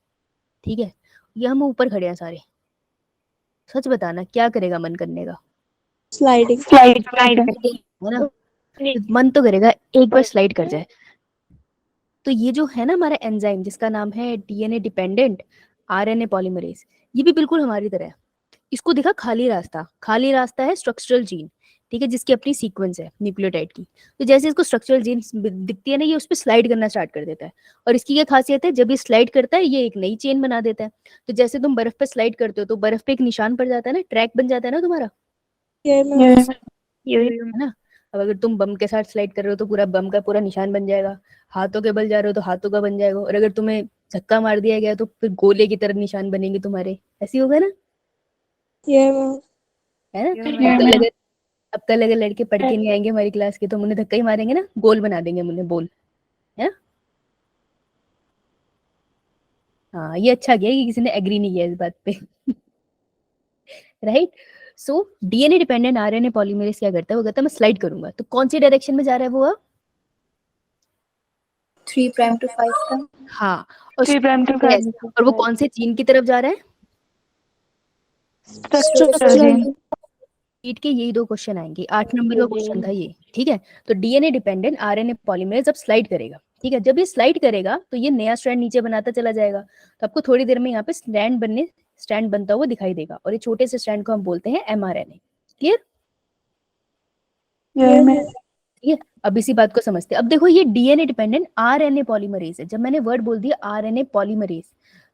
ठीक है, ये हम ऊपर खड़े हैं सारे, सच बताना क्या करेगा मन करने का, स्लाइडिंग है ना, मन तो करेगा एक बार स्लाइड कर जाए। तो ये जो है ना हमारा एंजाइम जिसका नाम है डीएनए डिपेंडेंट आरएनए पॉलीमरेज, ये भी बिल्कुल हमारी तरह है। इसको देखा खाली रास्ता है स्ट्रक्चरल जीन, ठीक है, जिसकी अपनी सीक्वेंस है न्यूक्लियोटाइड की। तो जैसे इसको स्ट्रक्चरल जीन दिखती है ना, ये उस पर स्लाइड करना स्टार्ट कर देता है, और इसकी क्या खासियत है, जब ये स्लाइड करता है ये एक नई चेन बना देता है। तो जैसे तुम बर्फ पे स्लाइड करते हो तो बर्फ पे एक निशान पड़ जाता है ना, ट्रैक बन जाता है ना तुम्हारा, है ना। अब अगर तुम बम के साथ स्लाइड कर रहे हो तो पूरा बम का पूरा निशान बन जाएगा, हाथों के बल जा रहे हो तो हाथों का बन जाएगा, और अगर तुम्हें धक्का मार दिया गया तो फिर गोले की तरह निशान बनेंगे तुम्हारे, ऐसी होगा ना, है ना। अब कल अगर लड़के पढ़ के नहीं आएंगे हमारी क्लास के तो हम उन्हें धक्का ही मारेंगे ना, गोल बना देंगे हम उन्हें, बोल, है ना। हाँ, ये अच्छा किया कि किसी ने एग्री नहीं किया इस बात पे, right. So DNA dependent RNA polymerase क्या करता है, वो कहता है मैं स्लाइड करूंगा, तो कौन सी डायरेक्शन में जा रहा है वो अब, 3 प्राइम टू 5 प्राइम। हाँ, और वो कौन से जीन की तरफ जा रहा है, नीट के यही 2 क्वेश्चन आएंगे, 8 नंबर का क्वेश्चन था ये, ठीक है। तो डीएनए डिपेंडेंट आरएनए पॉलीमरेज जब स्लाइड करेगा, ठीक है, जब ये स्लाइड करेगा तो ये नया स्ट्रैंड नीचे बनाता चला जाएगा, तो आपको थोड़ी देर में यहाँ पे स्ट्रैंड बनता हुआ दिखाई देगा, और ये छोटे से स्ट्रैंड को हम बोलते हैं एमआरएनए। क्लियर? ठीक है, अब इसी बात को समझते हैं। अब देखो ये डीएनए डिपेंडेंट आरएनए पॉलीमरेज है। जब मैंने वर्ड बोल दिया आरएनए पॉलीमरेज,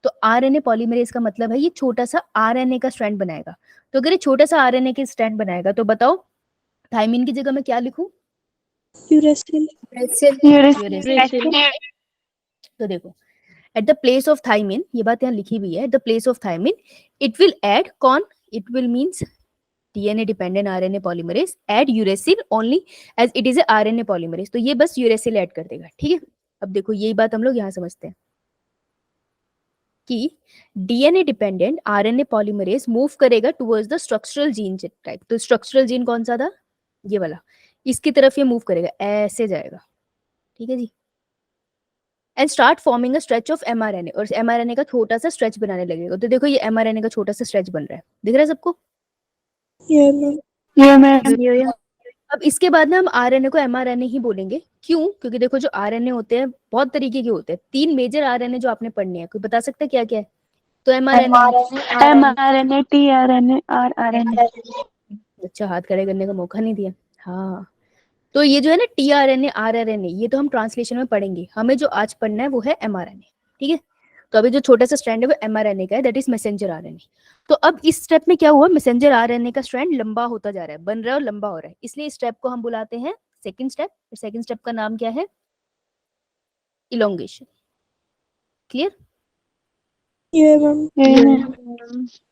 तो आरएनए पॉलीमरेज का मतलब है ये छोटा सा आरएनए का स्ट्रैंड बनाएगा। तो अगर ये छोटा सा आरएनए के स्ट्रैंड बनाएगा तो बताओ थाइमिन की जगह मैं क्या लिखूं? यूरेसिल। तो देखो at the place of thymine, ये बात यहाँ लिखी हुई है, at the place of thymine it will add कौन? It will means DNA dependent RNA polymerase add uracil only as it is a RNA polymerase, तो ये बस uracil ऐड कर देगा, ठीक है। अब देखो यही बात हम लोग यहाँ समझते हैं कि DNA dependent RNA polymerase move करेगा towards the structural gene type. तो स्ट्रक्चरल जीन कौन सा था? ये वाला, इसकी तरफ ये मूव करेगा, ऐसे जाएगा, ठीक है जी। And start forming a stretch of mRNA, और mRNA का छोटा सा स्ट्रेच बनाने लगेगा। तो देखो ये mRNA का छोटा सा स्ट्रेच बन रहा है, दिख रहा है सबको? अब इसके बाद ना हम आरएनए को एमआरएनए ही बोलेंगे। क्यों? क्योंकि देखो जो आरएनए होते हैं बहुत तरीके के होते हैं, 3 मेजर आरएनए जो आपने पढ़ने हैं, कोई बता सकता है क्या क्या है? तो mRNA, tRNA, rRNA। अच्छा, हाथ खड़े करने का मौका नहीं दिया। हाँ, तो ये जो है ना tRNA, rRNA, ये तो हम ट्रांसलेशन में पढ़ेंगे। हमें जो आज पढ़ना है वो है एमआरएनए, ठीक है। तो अभी जो छोटा सा स्ट्रैंड है वो एमआरएनए का है, दैट इज मैसेंजर आरएनए। तो अब इस स्टेप में क्या हुआ? मैसेंजर आरएनए का स्ट्रैंड लंबा होता जा रहा है, बन रहा है और लंबा हो रहा है, इसलिए इस स्टेप को हम बुलाते हैं सेकंड स्टेप। सेकंड स्टेप का नाम क्या है? इलोंगेशन। क्लियर?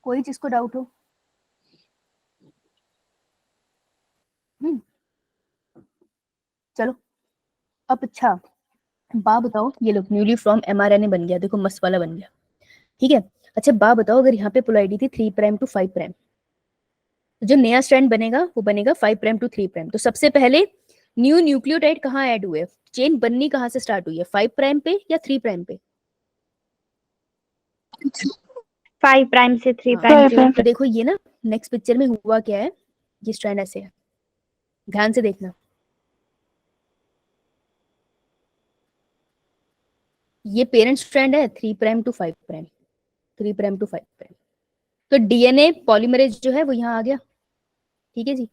कोई चीज को डाउट हो? चलो अब अच्छा बा बताओ, ये लोग न्यूली फ्रॉम एमआरएनए बन गया, देखो मस्त वाला बन गया, ठीक है। अच्छा बा बताओ, अगर यहाँ पे पोलैरिटी थी 3 प्राइम टू 5 प्राइम, तो जो नया स्ट्रैंड बनेगा वो बनेगा 5 प्राइम टू 3 प्राइम। तो सबसे पहले न्यू न्यूक्लियोटाइड कहाँ ऐड हुए? चेन बननी कहाँ से स्टार्ट हुई है? 5 प्राइम पे या 3 प्राइम पे? 5 प्राइम से 3 प्राइम पे। तो देखो ये ना नेक्स्ट पिक्चर में हुआ क्या है, ये स्ट्रैंड ऐसे है, ध्यान से देखना। ये पेरेंट स्ट्रैंड है 3 prime to 5 prime, 3 prime to 5 prime. तो डीएनए पॉलीमरेज जो है वो यहाँ आ गया, ठीक है जी,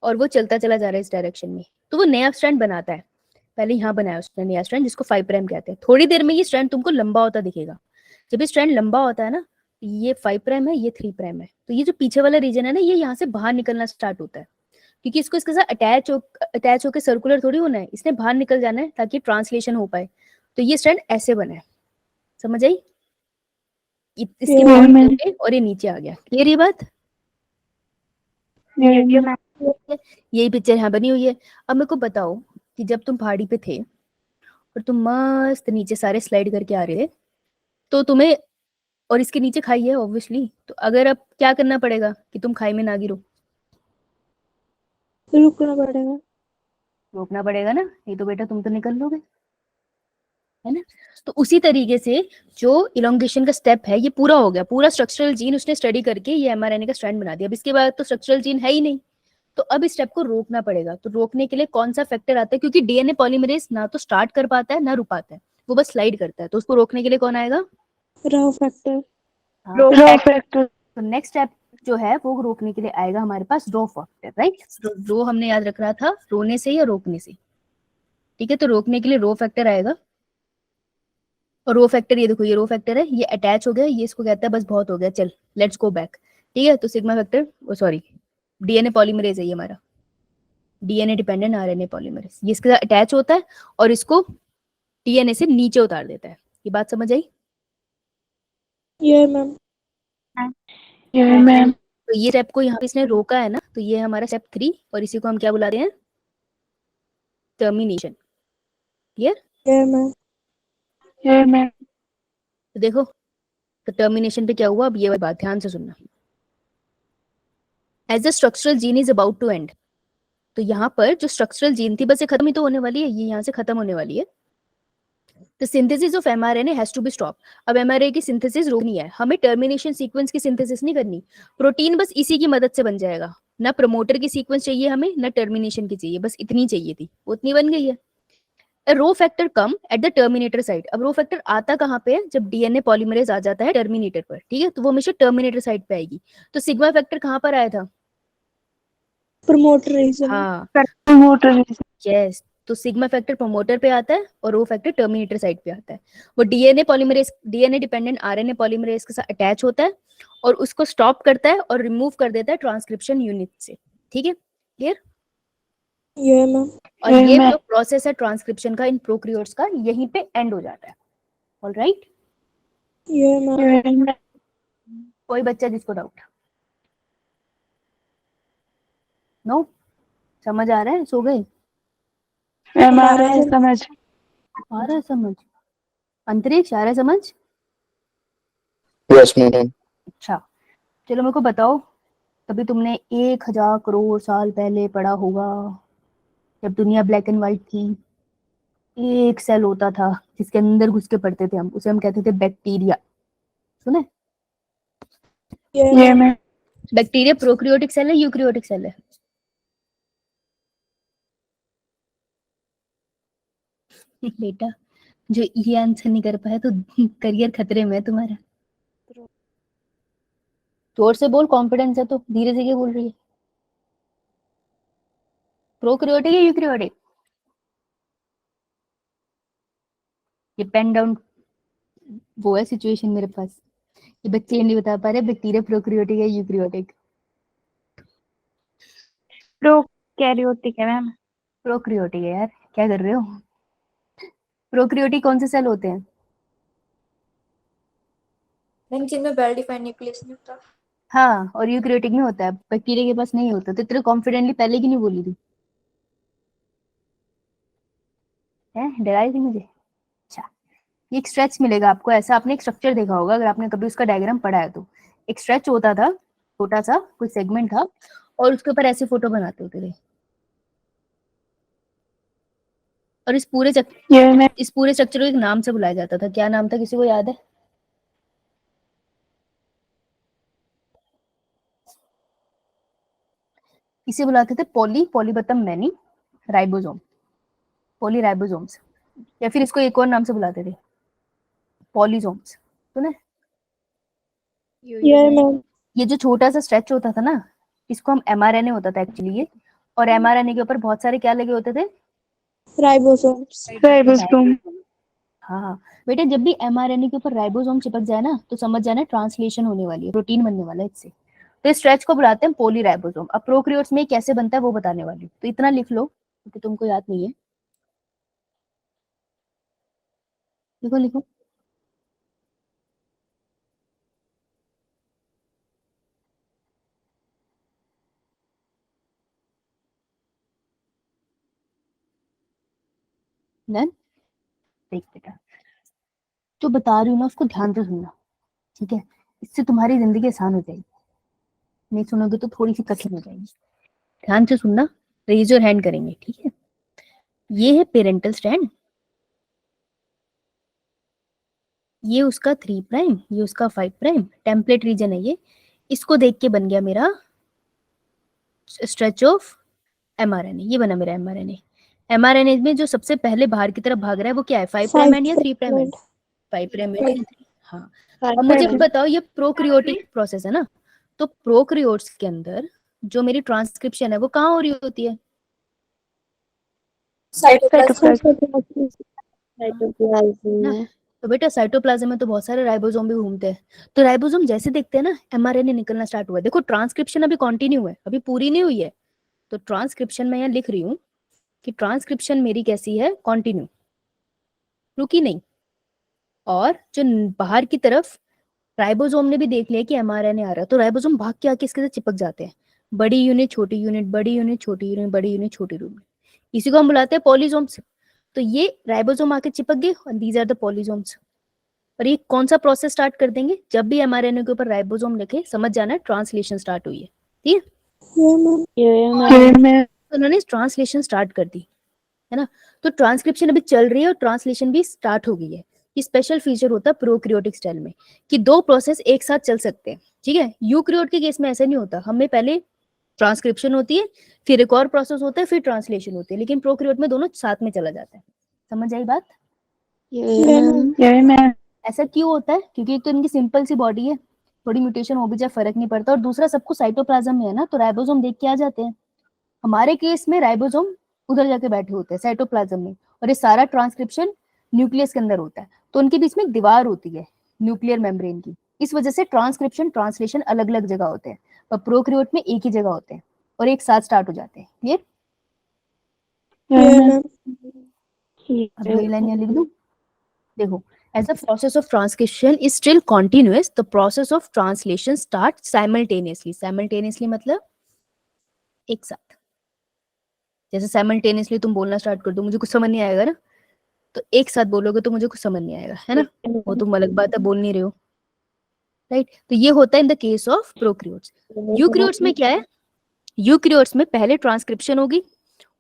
और वो चलता चला जा रहा है इस डायरेक्शन में। तो वो नया स्ट्रैंड बनाता है, पहले यहाँ बनाया उसने नया स्ट्रैंड जिसको 5 प्राइम कहते हैं। थोड़ी देर में ये स्ट्रैंड तुमको लंबा होता दिखेगा। जब ये स्ट्रैंड लंबा होता है ना, ये 5 प्राइम है, ये 3 प्राइम है, तो ये जो पीछे वाला रीजन है ना, ये यहाँ से बाहर निकलना स्टार्ट होता है, क्योंकि इसको इसके साथ अटैच होकर सर्कुलर थोड़ी होना है, इसने बाहर निकल जाना है ताकि ट्रांसलेशन हो पाए। तो ये स्ट्रैंड ऐसे बना है, समझ आई? इसके बाद और ये नीचे आ गया। क्लियर ये बात? यही पिक्चर यहाँ बनी हुई है। अब मेरे को बताओ कि जब तुम पहाड़ी पे थे और तुम मस्त नीचे सारे स्लाइड करके आ रहे थे, तो तुम्हें और इसके नीचे खाई है ऑब्वियसली, तो अगर अब क्या करना पड़ेगा कि तुम खाई में ना गिरो? रुकना पड़ेगा। रोकना पड़ेगा ना, नहीं तो बेटा तुम तो निकल लोगे, है ना। तो उसी तरीके से जो इलोंगेशन का स्टेप है ये पूरा हो गया, पूरा स्ट्रक्चरल जीन उसने स्टडी करके ये एमआरएनए का स्ट्रैंड बना दिया। अब इसके बाद तो स्ट्रक्चरल जीन है ही नहीं, तो अब इस स्टेप को रोकना पड़ेगा। तो रोकने के लिए कौन सा फैक्टर आता है? क्योंकि डीएनए पॉलीमरेज ना तो स्टार्ट कर पाता है ना रुक पाता है, वो बस स्लाइड करता है। तो उसको रोकने के लिए कौन आएगा? Rho factor. तो नेक्स्ट स्टेप जो है वो रोकने के लिए आएगा हमारे पास रो फैक्टर, राइट। रो हमने याद रख रहा था रोने से या रोकने से, ठीक है। तो रोकने के लिए रो फैक्टर आएगा, और रो फैक्टर ये देखो, ये रो फैक्टर है, ये अटैच हो गया, ये इसको कहता है बस बहुत हो गया, चल लेट्स गो बैक, ठीक है। तो sigma factor, sorry DNA polymerase है ये हमारा, डीएनए डिपेंडेंट आरएनए पॉलीमरेज, ये इसके साथ अटैच होता है और इसको डीएनए से नीचे उतार देता है। ये बात समझ आई? ये मैम। तो ये स्टेप को यहाँ पे इसने रोका है ना, तो ये हमारा स्टेप 3, और इसी को हम क्या बुलाते हैं? टर्मिनेशन। क्लियर? तो देखो, तो टर्मिनेशन पे क्या हुआ, अब ये बात ध्यान से सुनना। As the structural gene is about to end, तो यहाँ पर जो स्ट्रक्चरल जीन थी बस ये खत्म ही तो होने वाली है, ये यहाँ से खत्म होने वाली है। The synthesis of mRNA has to be stop. अब एमआरएनए की सिंथेसिस रोकनी है, हमें टर्मिनेशन सीक्वेंस की सिंथेसिस नहीं करनी, प्रोटीन बस इसी की मदद से बन जाएगा। ना प्रमोटर की सीक्वेंस चाहिए हमें, ना टर्मिनेशन की चाहिए, बस इतनी चाहिए थी, वो उतनी बन गई है। Rho factor come at the terminator side. अब रो फैक्टर आता कहाँ पे है, जब डीएनए पॉलीमरेज आ जाता है टर्मिनेटर पर, ठीक है, तो वो हमेशा टर्मिनेटर साइड पे आएगी। तो सिग्मा फैक्टर कहाँ पर आया था? प्रमोटर रीजन में। हाँ प्रमोटर यस, तो सिग्मा फैक्टर प्रमोटर पे आता है और रो फैक्टर टर्मिनेटर साइड पे आता है। वो DNA polymerase, DNA dependent RNA polymerase के साथ अटैच होता है और उसको स्टॉप करता है और रिमूव कर देता है ट्रांसक्रिप्शन यूनिट से, ठीक है, क्लियर? ये मैम। और ये जो प्रोसेस है ट्रांसक्रिप्शन का इन प्रोकैरियोट्स का, यहीं पे एंड हो जाता है। ऑलराइट, ये मैम। कोई बच्चा जिसको डाउट? नो, समझ आ रहा है? सो गए? मैम आ रहा है समझ। आ रहा है समझ? अंतरिक्ष आ रहा है समझ? Yes, madam. अच्छा, चलो मेरे को बताओ, तभी तुमने 1000 करोड़ साल पहले पढ़ा होगा, जब दुनिया ब्लैक एंड व्हाइट थी, एक सेल होता था जिसके अंदर घुस के पढ़ते थे हम, उसे हम कहते थे बैक्टीरिया। सुने? ये मैम। बैक्टीरिया प्रोकैरियोटिक सेल है, यूकैरियोटिक सेल है? बेटा, जो ये आंसर नहीं कर पाया तो करियर खतरे में है तुम्हारा। जोर से बोल, कॉन्फिडेंस है तो, धीरे से क्या बोल रही है? प्रोकैरियोटिक या यूकैरियोटिक? ये पेन डाउन वो है सिचुएशन मेरे पास, ये बच्चे नहीं बता पा रहे बैक्टीरिया प्रोकैरियोटिक है यूकैरियोटिक। प्रोकैरियोटिक है मैम। प्रोकैरियोटिक है यार, क्या कर रहे हो? प्रोकैरियोटिक कौन से सेल होते हैं? मैम जिनमें वेल डिफाइंड न्यूक्लियस नहीं होता। हाँ, और यूकैरियोटिक में होता है, बैक्टीरिया के पास नहीं होता। तो इतने कॉन्फिडेंटली पहले की नहीं बोली थी है? डराई थी मुझे? अच्छा, ये एक स्ट्रेच मिलेगा आपको ऐसा, आपने एक स्ट्रक्चर देखा होगा अगर आपने कभी उसका डायग्राम पढ़ा है तो। एक स्ट्रेच होता था, छोटा सा कोई सेगमेंट था, और उसके ऊपर ऐसे फोटो बनाते होते थे। और इस पूरे स्ट्रक्चर को एक नाम से बुलाया जाता था, क्या नाम था, किसी को याद है? इसे बुलाते थे पॉलीबटम मैनी राइबोसोम, पॉलीराइबोसोम्स, या फिर इसको एक और नाम से बुलाते थे, पॉलीसोम्स। सुने? ये मैम। ये जो छोटा सा स्ट्रेच होता था ना, इसको हम एमआरएनए होता था एक्चुअली ये, और एमआरएनए के ऊपर बहुत सारे क्या लगे होते थे? राइबोसोम्स। राइबोसोम। हाँ बेटा, जब भी एमआरएनए के ऊपर राइबोसोम चिपक जाए ना, तो समझ जाना ट्रांसलेशन होने वाली है, प्रोटीन बनने वाला है इससे। तो इस स्ट्रेच को बुलाते हैं पॉलीराइबोसोम। अब प्रोकैरियोट्स में कैसे बनता है वो बताने वाली हूँ, तो इतना लिख लो क्योंकि तुमको याद नहीं है। लिखो लिखो, देन देख बेटा, जो बता रही हूँ ना उसको ध्यान से सुनना, ठीक है? इससे तुम्हारी जिंदगी आसान हो जाएगी, नहीं सुनोगे तो थोड़ी सी कठिन हो जाएगी। ध्यान से सुनना, रेज योर हैंड करेंगे, ठीक है? ये है पेरेंटल स्ट्रैंड, ये उसका 3 प्राइम, ये उसका 5 प्राइम, टेम्पलेट रीजन है ये। इसको देख के बन गया मेरा स्ट्रेच ऑफ एमआरएनए, ये बना मेरा एमआरएनए। एमआरएनए में जो सबसे पहले बाहर की तरफ भाग रहा है वो क्या है, 5 प्राइम एंड या 3 प्राइम एंड? 5 prime and. हाँ, अब मुझे बताओ, ये प्रोकैरियोटिक प्रोसेस है ना, तो प्रोकैरियोट्स के अंदर जो मेरी ट्रांसक्रिप्शन है वो कहाँ हो रही होती है? ना, तो बेटा साइटोप्लाज्म में तो बहुत सारे राइबोसोम भी घूमते हैं। तो राइबोसोम जैसे देखते हैं ना, एमआरएनए निकलना स्टार्ट हुआ है। देखो ट्रांसक्रिप्शन अभी कंटिन्यू है, अभी पूरी नहीं हुई है। तो ट्रांसक्रिप्शन में यहाँ लिख रही हूँ कि ट्रांसक्रिप्शन मेरी कैसी है, कंटिन्यू, रुकी नहीं। और जो बाहर की तरफ राइबोसोम ने भी देख लिया कि एमआरएनए आ रहा है, तो राइबोसोम भाग के आके इसके साथ चिपक जाते हैं। बड़ी यूनिट छोटी यूनिट, बड़ी यूनिट छोटी यूनिट, बड़ी यूनिट छोटी यूनिट, इसी को हम बुलाते हैं पॉलीसोम्स। तो ये राइबोसोम आके चिपक गए और दीज आर द पॉलीसोम्स। और ये कौन सा प्रोसेस स्टार्ट कर देंगे, जब भी एमआरएनए के ऊपर राइबोसोम लिखे समझ जाना है ट्रांसलेशन स्टार्ट हुई है, ठीक है? तो उन्होंने ट्रांसलेशन स्टार्ट कर दी है ना। तो ट्रांसक्रिप्शन अभी चल रही है और ट्रांसलेशन भी स्टार्ट हो गई है। ये स्पेशल फीचर होता है प्रोकैरियोटिक सेल में कि 2 प्रोसेस एक साथ चल सकते हैं, ठीक है? यूकैरियोट के केस में ऐसा नहीं होता, हमें पहले ट्रांसक्रिप्शन होती है, फिर एक और प्रोसेस होता है, फिर ट्रांसलेशन होती है, लेकिन प्रोकैरियोट में दोनों साथ में चला जाता है। समझ आई बात? यही मैम। ऐसा क्यों होता है? क्योंकि एक तो इनकी सिंपल सी बॉडी है, थोड़ी म्यूटेशन हो भी जाए फर्क नहीं पड़ता, और दूसरा सब कुछ साइटोप्लाज्म में है ना, तो राइबोसोम देख के आ जाते हैं। हमारे केस में राइबोसोम उधर जाके बैठे होते हैं साइटोप्लाज्म में, और ये सारा ट्रांसक्रिप्शन न्यूक्लियस के अंदर होता है, तो उनके बीच में एक दीवार होती है न्यूक्लियर मेम्ब्रेन की। इस वजह से ट्रांसक्रिप्शन ट्रांसलेशन अलग अलग जगह होते हैं, और प्रोकैरियोट में एक ही जगह होते हैं और एक साथ स्टार्ट हो जाते हैं। क्लियर? Yeah, ma'am. अब वही लाइन यहाँ लिख दूं, देखो, as the process of transcription is still continuous, the process of translation starts simultaneously. Simultaneously मतलब एक साथ। जैसे simultaneously तुम बोलना स्टार्ट कर दो, मुझे कुछ समझ नहीं आएगा ना, तो एक साथ बोलोगे तो मुझे कुछ समझ नहीं आएगा, है ना? वो तुम अलग बात है, बोल नहीं रहे हो, राइट? तो ये होता है इन the case of prokaryotes. Eukaryotes में क्या है? यूकैरियोट्स में पहले ट्रांसक्रिप्शन होगी,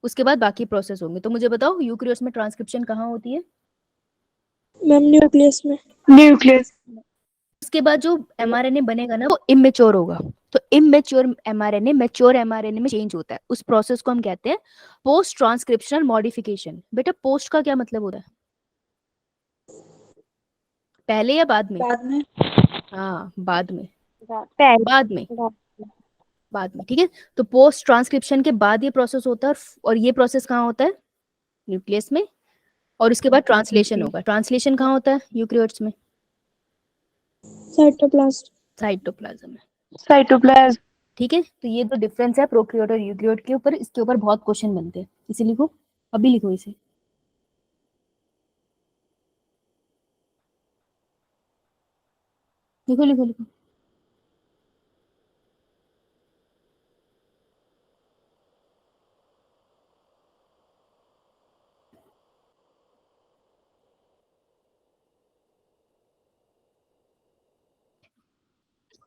उसके बाद बाकी प्रोसेस होंगे। तो मुझे बताओ यूकैरियोट्स में ट्रांसक्रिप्शन कहाँ होती है? मैम न्यूक्लियस में। न्यूक्लियस। उसके बाद जो एमआरएनए बनेगा ना वो इमेच्योर होगा, तो इमेच्योर एमआरएनए मैच्योर एमआरएनए में चेंज होता है। उस प्रोसेस को हम कहते हैं पोस्ट ट्रांसक्रिप्शनल मॉडिफिकेशन। बेटा पोस्ट का क्या मतलब होता है? पहले या बाद में? बाद में। हाँ बाद में, पहले बाद में, बाद में, ठीक है। तो पोस्ट ट्रांसक्रिप्शन के बाद ये प्रोसेस होता है, और ये प्रोसेस कहाँ होता है? न्यूक्लियस में। और उसके बाद ट्रांसलेशन होगा। ट्रांसलेशन कहाँ होता है यूकैरियोट्स में? साइटोप्लाज्म। साइटोप्लाज्म में, साइटोप्लाज्म। ठीक है। तो ये तो डिफरेंस है प्रोकैरियोट और यूकैरियोट के ऊपर, इसके ऊपर बहुत क्वेश्चन बनते हैं, इसे लिखो, अभी लिखो इसे। लिखो लिखो लिखो।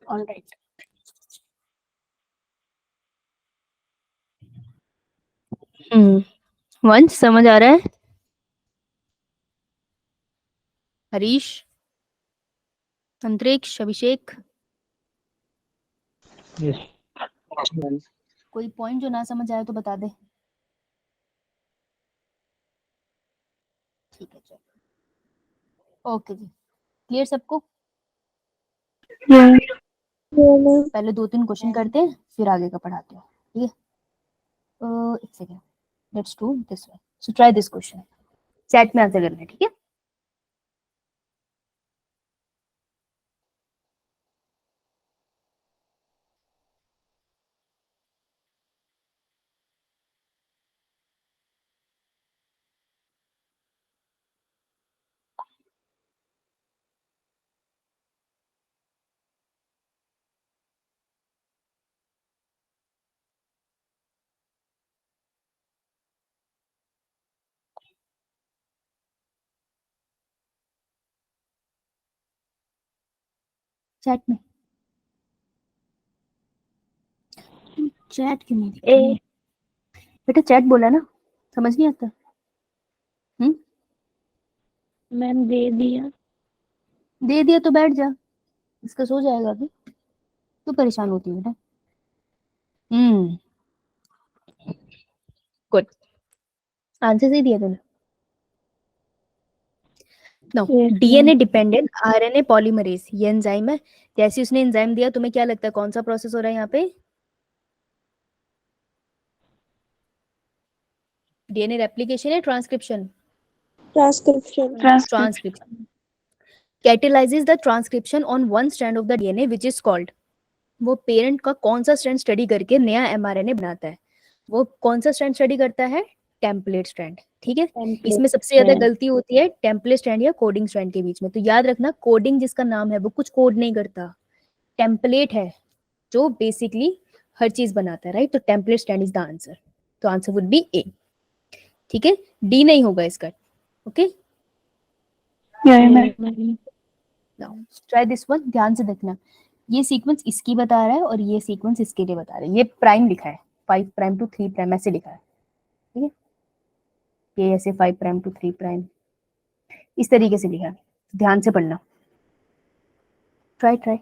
ऑलराइट, वंश समझ आ रहा है? हरीश, अंतरिक्ष, अभिषेक, Yes. कोई पॉइंट जो ना समझ आए तो बता दे। ठीक है चलो, ओके जी, क्लियर सबको? Yeah, ma'am. पहले 2-3 क्वेश्चन करते हैं, फिर आगे का पढ़ाते हैं, ठीक है? एक second, let's do this one. So try this question, chat में आंसर करना है, ठीक है? चैट में, चैट क्यों नहीं दिख रही है? बेटा चैट बोला ना, समझ नहीं आता? मैम दे दिया। दे दिया तो बैठ जा, इसका सो जाएगा अभी, तो परेशान होती है बेटा। गुड, आंसर सही दिया तूने। No, DNA dependent RNA polymerase, ये एंजाइम है। जैसे उसने एंजाइम दिया, तुम्हें क्या लगता है कौन सा प्रोसेस हो रहा है यहाँ पे? डीएनए रेप्लिकेशन या transcription? Transcription. Transcription catalyses the transcription on one strand of the DNA which is called. वो पेरेंट का कौन सा स्ट्रैंड स्टडी करके नया एमआरएनए बनाता है, वो कौन सा स्ट्रैंड स्टडी करता है? टेम्पलेट स्ट्रैंड, ठीक है। इसमें सबसे ज्यादा गलती होती है टेम्पलेट स्ट्रैंड या कोडिंग स्ट्रैंड के बीच में, तो याद रखना कोडिंग जिसका नाम है वो कुछ कोड नहीं करता, टेम्पलेट है जो बेसिकली हर चीज बनाता है, राइट? तो template strand is the answer, तो आंसर वुड बी ए, ठीक है। डी नहीं होगा इसका, okay. Now try this one, ध्यान से देखना, ये सीक्वेंस इसकी बता रहा है और ये सीक्वेंस इसके लिए बता रहा है। ये प्राइम लिखा है, 5 प्राइम टू 3 प्राइम ऐसे लिखा है, ठीक है। ये ऐसे 5 प्राइम टू 3 प्राइम इस तरीके से लिखा है, ध्यान से पढ़ना। ट्राई ट्राई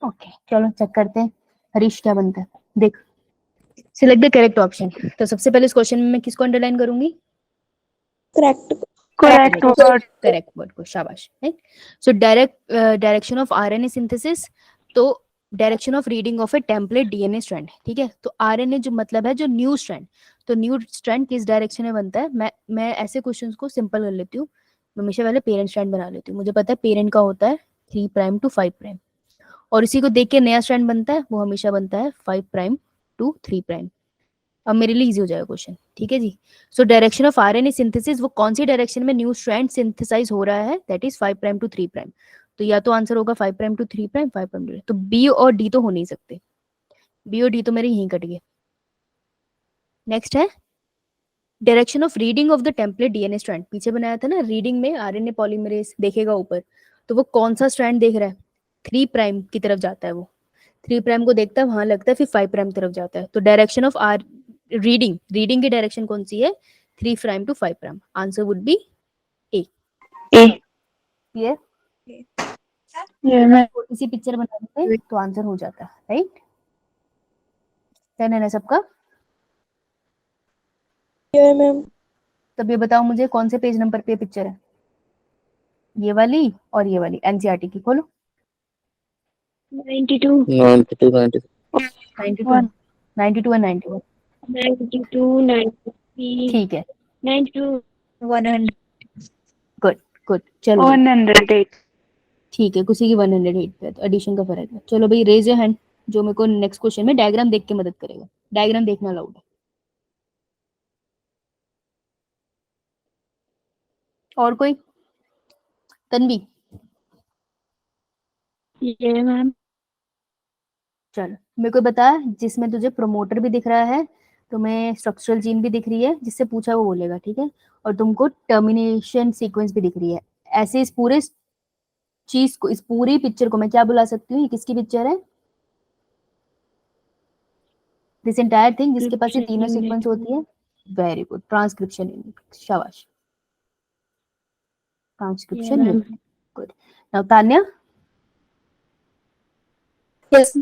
ओके चलो चेक करते हैं हरीश क्या बनता है। देख, सिलेक्ट द करेक्ट ऑप्शन। तो सबसे पहले इस क्वेश्चन में मैं किसको अंडरलाइन करूंगी? Correct correct word correct word को, शाबाश। So direction of RNA synthesis, तो direction of reading of a template DNA strand, ठीक है। तो आरएनए जो मतलब है जो न्यू स्ट्रैंड, तो न्यू स्ट्रैंड किस डायरेक्शन में बनता है? मैं ऐसे क्वेश्चंस को सिंपल कर लेती हूँ, मैं हमेशा पहले पेरेंट स्ट्रैंड बना लेती हूँ। मुझे पता है पेरेंट का होता है 3 प्राइम टू 5 प्राइम, और इसी को देख के नया स्ट्रैंड बनता है, वो हमेशा बनता है 5 प्राइम टू 3 प्राइम। अब मेरे लिए इजी हो जाएगा क्वेश्चन, ठीक है जी। So direction of RNA synthesis, वो कौन सी डायरेक्शन में न्यू स्ट्रैंड सिंथेसाइज हो रहा है? That is 5 prime to 3 prime. तो या तो आंसर होगा 5 prime to 3 prime, 5 prime to, तो बी और डी तो हो नहीं सकते, बी और डी तो मेरे यहीं कट गए। नेक्स्ट है direction of reading of the template DNA strand, पीछे बनाया था ना रीडिंग में आरएनए पॉलीमरेज देखेगा ऊपर, तो वो कौन सा स्ट्रैंड देख रहा है? 3 प्राइम की तरफ जाता है, वो 3 प्राइम को देखता है, वहां लगता है, फिर 5 प्राइम तरफ जाता है। तो डायरेक्शन ऑफ आर रीडिंग की डायरेक्शन कौन सी है? 3 prime to 5 prime. Answer would be A. Clear? ये मैं इसी पिक्चर बना देते हैं तो आंसर हो जाता है, राइट? डन है ना सबका? ये मैम तब ये बताओ मुझे कौन से पेज नंबर पे पिक्चर है? ये वाली और ये वाली, एनसीईआरटी की खोलो। 92 92 92 92 92 और 91, 92 93 ठीक है, 92 100 गुड गुड। चलो 108 ठीक है, किसी की 108 पे है, तो एडिशन का फर्क है। चलो भाई रेज योर हैंड जो मेरे को नेक्स्ट क्वेश्चन में डायग्राम देख के मदद करेगा। डायग्राम देखना अलाउड है। और कोई? तन्वी, ये मैम चल मेरे को बता, जिसमें तुझे प्रोमोटर भी दिख रहा है, तुम्हें स्ट्रक्चरल जीन भी दिख रही है, जिससे पूछा वो बोलेगा, ठीक है, और तुमको टर्मिनेशन सीक्वेंस भी दिख रही है। ऐसे इस पूरे चीज को, इस पूरी पिक्चर को मैं क्या बुला सकती हूँ? ये किसकी पिक्चर है? दिस एंटायर थिंग जिसके पास ये तीनों सीक्वेंस होती है। वेरी गुड, ट्रांसक्रिप्शन यूनिट, शाबाश, transcription Yeah, unit, good. Now Tanya, yes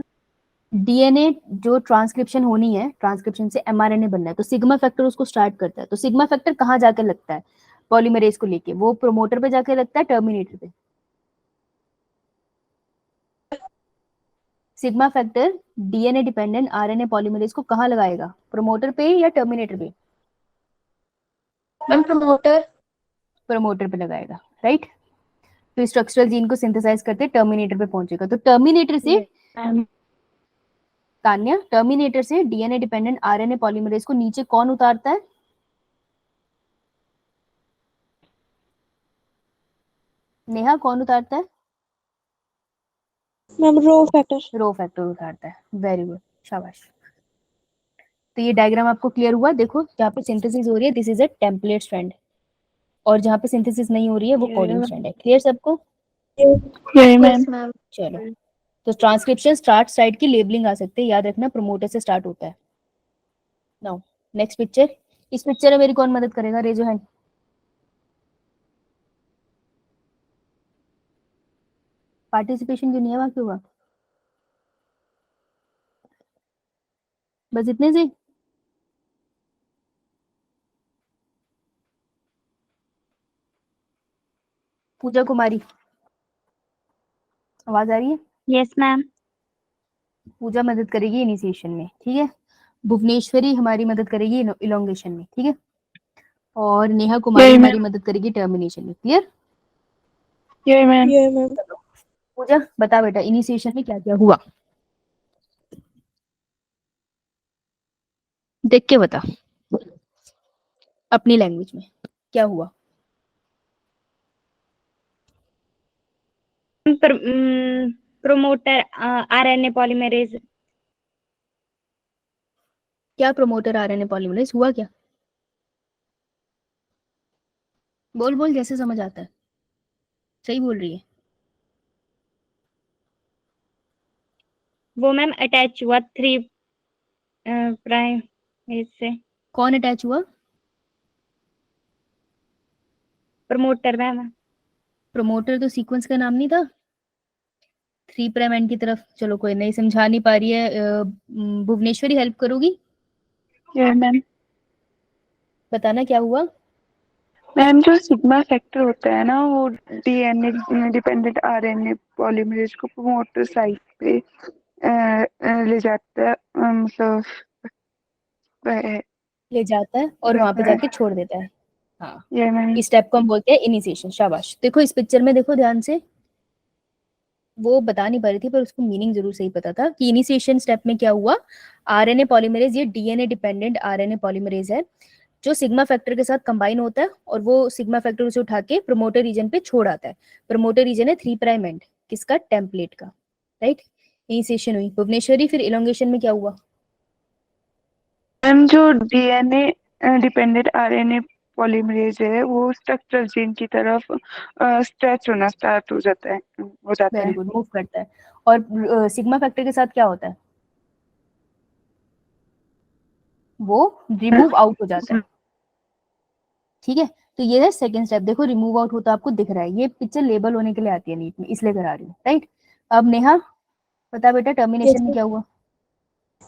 DNA जो ट्रांसक्रिप्शन होनी है, ट्रांसक्रिप्शन से एमआरएनए बनना है, तो सिग्मा फैक्टर उसको स्टार्ट करता है। तो सिग्मा फैक्टर कहाँ जाकर लगता है पॉलीमरेज को लेके? वो प्रोमोटर पे जाकर लगता है, टर्मिनेटर पे? Sigma factor DNA dependent RNA polymerase को कहाँ लगाएगा? प्रोमोटर पे या टर्मिनेटर पे? Ma'am promoter. प्रोमोटर पे लगाएगा, राइट। तो स्ट्रक्चरल जीन को सिंथेसाइज करते टर्मिनेटर पे पहुंचेगा। तो टर्मिनेटर से मैम तान्या, टर्मिनेटर से डीएनए डिपेंडेंट आरएनए पॉलीमरेज को नीचे कौन उतारता है? नेहा, कौन उतारता है? Ma'am rho factor rho factor उतारता है, वेरी गुड, शाबाश। तो ये डायग्राम आपको क्लियर हुआ? देखो जहाँ पे सिंथेसिस हो रही है this is a template strand, और जहाँ पे सिंथेसिस नहीं हो रही है वो कोडिंग स्ट्रैंड है। क्लियर सबको? ये मैम यस मैम। चलो, तो ट्रांसक्रिप्शन स्टार्ट साइड की लेबलिंग आ सकते हैं, याद रखना प्रोमोटर से स्टार्ट होता है। नाउ नेक्स्ट पिक्चर, इस पिक्चर में मेरी कौन मदद करेगा? Raise your hand. पार्टिसिपेशन क्यों नहीं है? वहां क्यों हुआ? बस इतने से? पूजा कुमारी, आवाज आ रही है? यस मैम पूजा मदद करेगी इनिशिएशन में, ठीक है। भुवनेश्वरी हमारी मदद करेगी इलोंगेशन में, ठीक है, और नेहा कुमारी यही हमारी मदद करेगी टर्मिनेशन में। क्लियर? ये मैम ये मैम पूजा बता बेटा इनिशिएशन में क्या क्या हुआ, देख के बता अपनी लैंग्वेज में क्या हुआ। प्रोमोटर आरएनए पॉलीमरेज क्या प्रोमोटर आरएनए पॉलीमरेज हुआ क्या? बोल बोल, जैसे समझ आता है, सही बोल रही है। वो मैम अटैच हुआ 3 प्राइम से। कौन अटैच हुआ? प्रमोटर मैम प्रमोटर तो सीक्वेंस का नाम नहीं था? 3 प्राइम एंड की तरफ। चलो कोई नहीं समझा नहीं पा रही है, भुवनेश्वरी हेल्प करोगी यस मैम। बताना क्या हुआ। मैम जो सिग्मा फैक्टर होता है ना वो डीएनए डिपेंडेंट आरएनए पॉलीमरेज को प्रोमोटर साइट पे ले जाता है, मतलब वह- ले जाता है और वहां पे जाके छोड़ देता है। हाँ, ये मैम। इस स्टेप को हम बोलते हैं इनिशिएशन। शाबाश। देखो इस पिक्चर में देखो ध्यान से, वो बता नहीं पा रही थी पर उसको मीनिंग जरूर सही पता था कि इनिशिएशन स्टेप में क्या हुआ। आरएनए पॉलीमरेज ये डीएनए डिपेंडेंट आरएनए पॉलीमरेज है जो सिग्मा फैक्टर के साथ कंबाइन होता है और वो सिग्मा फैक्टर उसे उठा के प्रोमोटर रीजन पे छोड़ आता है। प्रोमोटर रीजन है 3 प्राइम एंड किसका, टेम्पलेट का, राइट। इनिशिएशन हुई। भुवनेश्वरी फिर इलोंगेशन में क्या हुआ। मैम जो डीएनए डिपेंडेंट आरएनए पॉलीमरेज है वो स्ट्रक्चरल जीन की तरफ स्ट्रेच होना स्टार्ट हो जाता है वेरी गुड, मूव करता है। और सिग्मा फैक्टर के साथ क्या होता है, वो रिमूव आउट हो जाता है। ठीक है, तो ये है सेकंड स्टेप। देखो रिमूव आउट होता आपको दिख रहा है, ये पिक्चर लेबल होने के लिए आती है नीट में, इसलिए करा रही हूँ, राइट। अब नेहा बता बेटा टर्मिनेशन में क्या हुआ।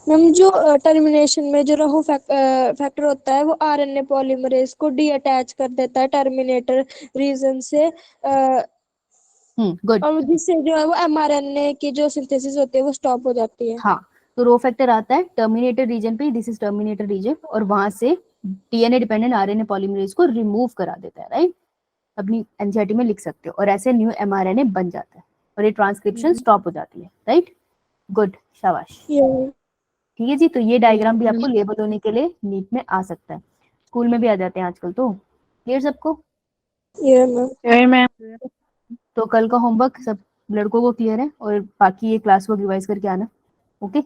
मैम जो टर्मिनेशन में जो रहो फैक्टर होता है वो आरएनए पॉलीमरेज को डी अटैच कर देता है टर्मिनेटर रीजन से, गुड। और जिससे जो है वो एमआरएनए की जो सिंथेसिस होती है वो स्टॉप हो जाती है। हाँ, तो रो फैक्टर आता है टर्मिनेटर रीजन पे, दिस इज टर्मिनेटर रीजन, और वहां से डीएनए डिपेंडेंट आरएनए पॉलीमरेज को रिमूव करा देता है, राइट। अपनी एनसीईआरटी में लिख सकते हो, और ऐसे न्यू एमआरएनए बन जाता है और ये ट्रांसक्रिप्शन स्टॉप हो जाती है, राइट। गुड, शाबाश। ठीक है जी, तो ये डायग्राम भी आपको लेबल होने के लिए नीट में आ सकता है, स्कूल में भी आ जाते हैं आजकल। तो क्लियर सबको। मैम। तो कल का होमवर्क सब लड़कों को क्लियर है और बाकी ये क्लास वर्क रिवाइज करके आना, ओके।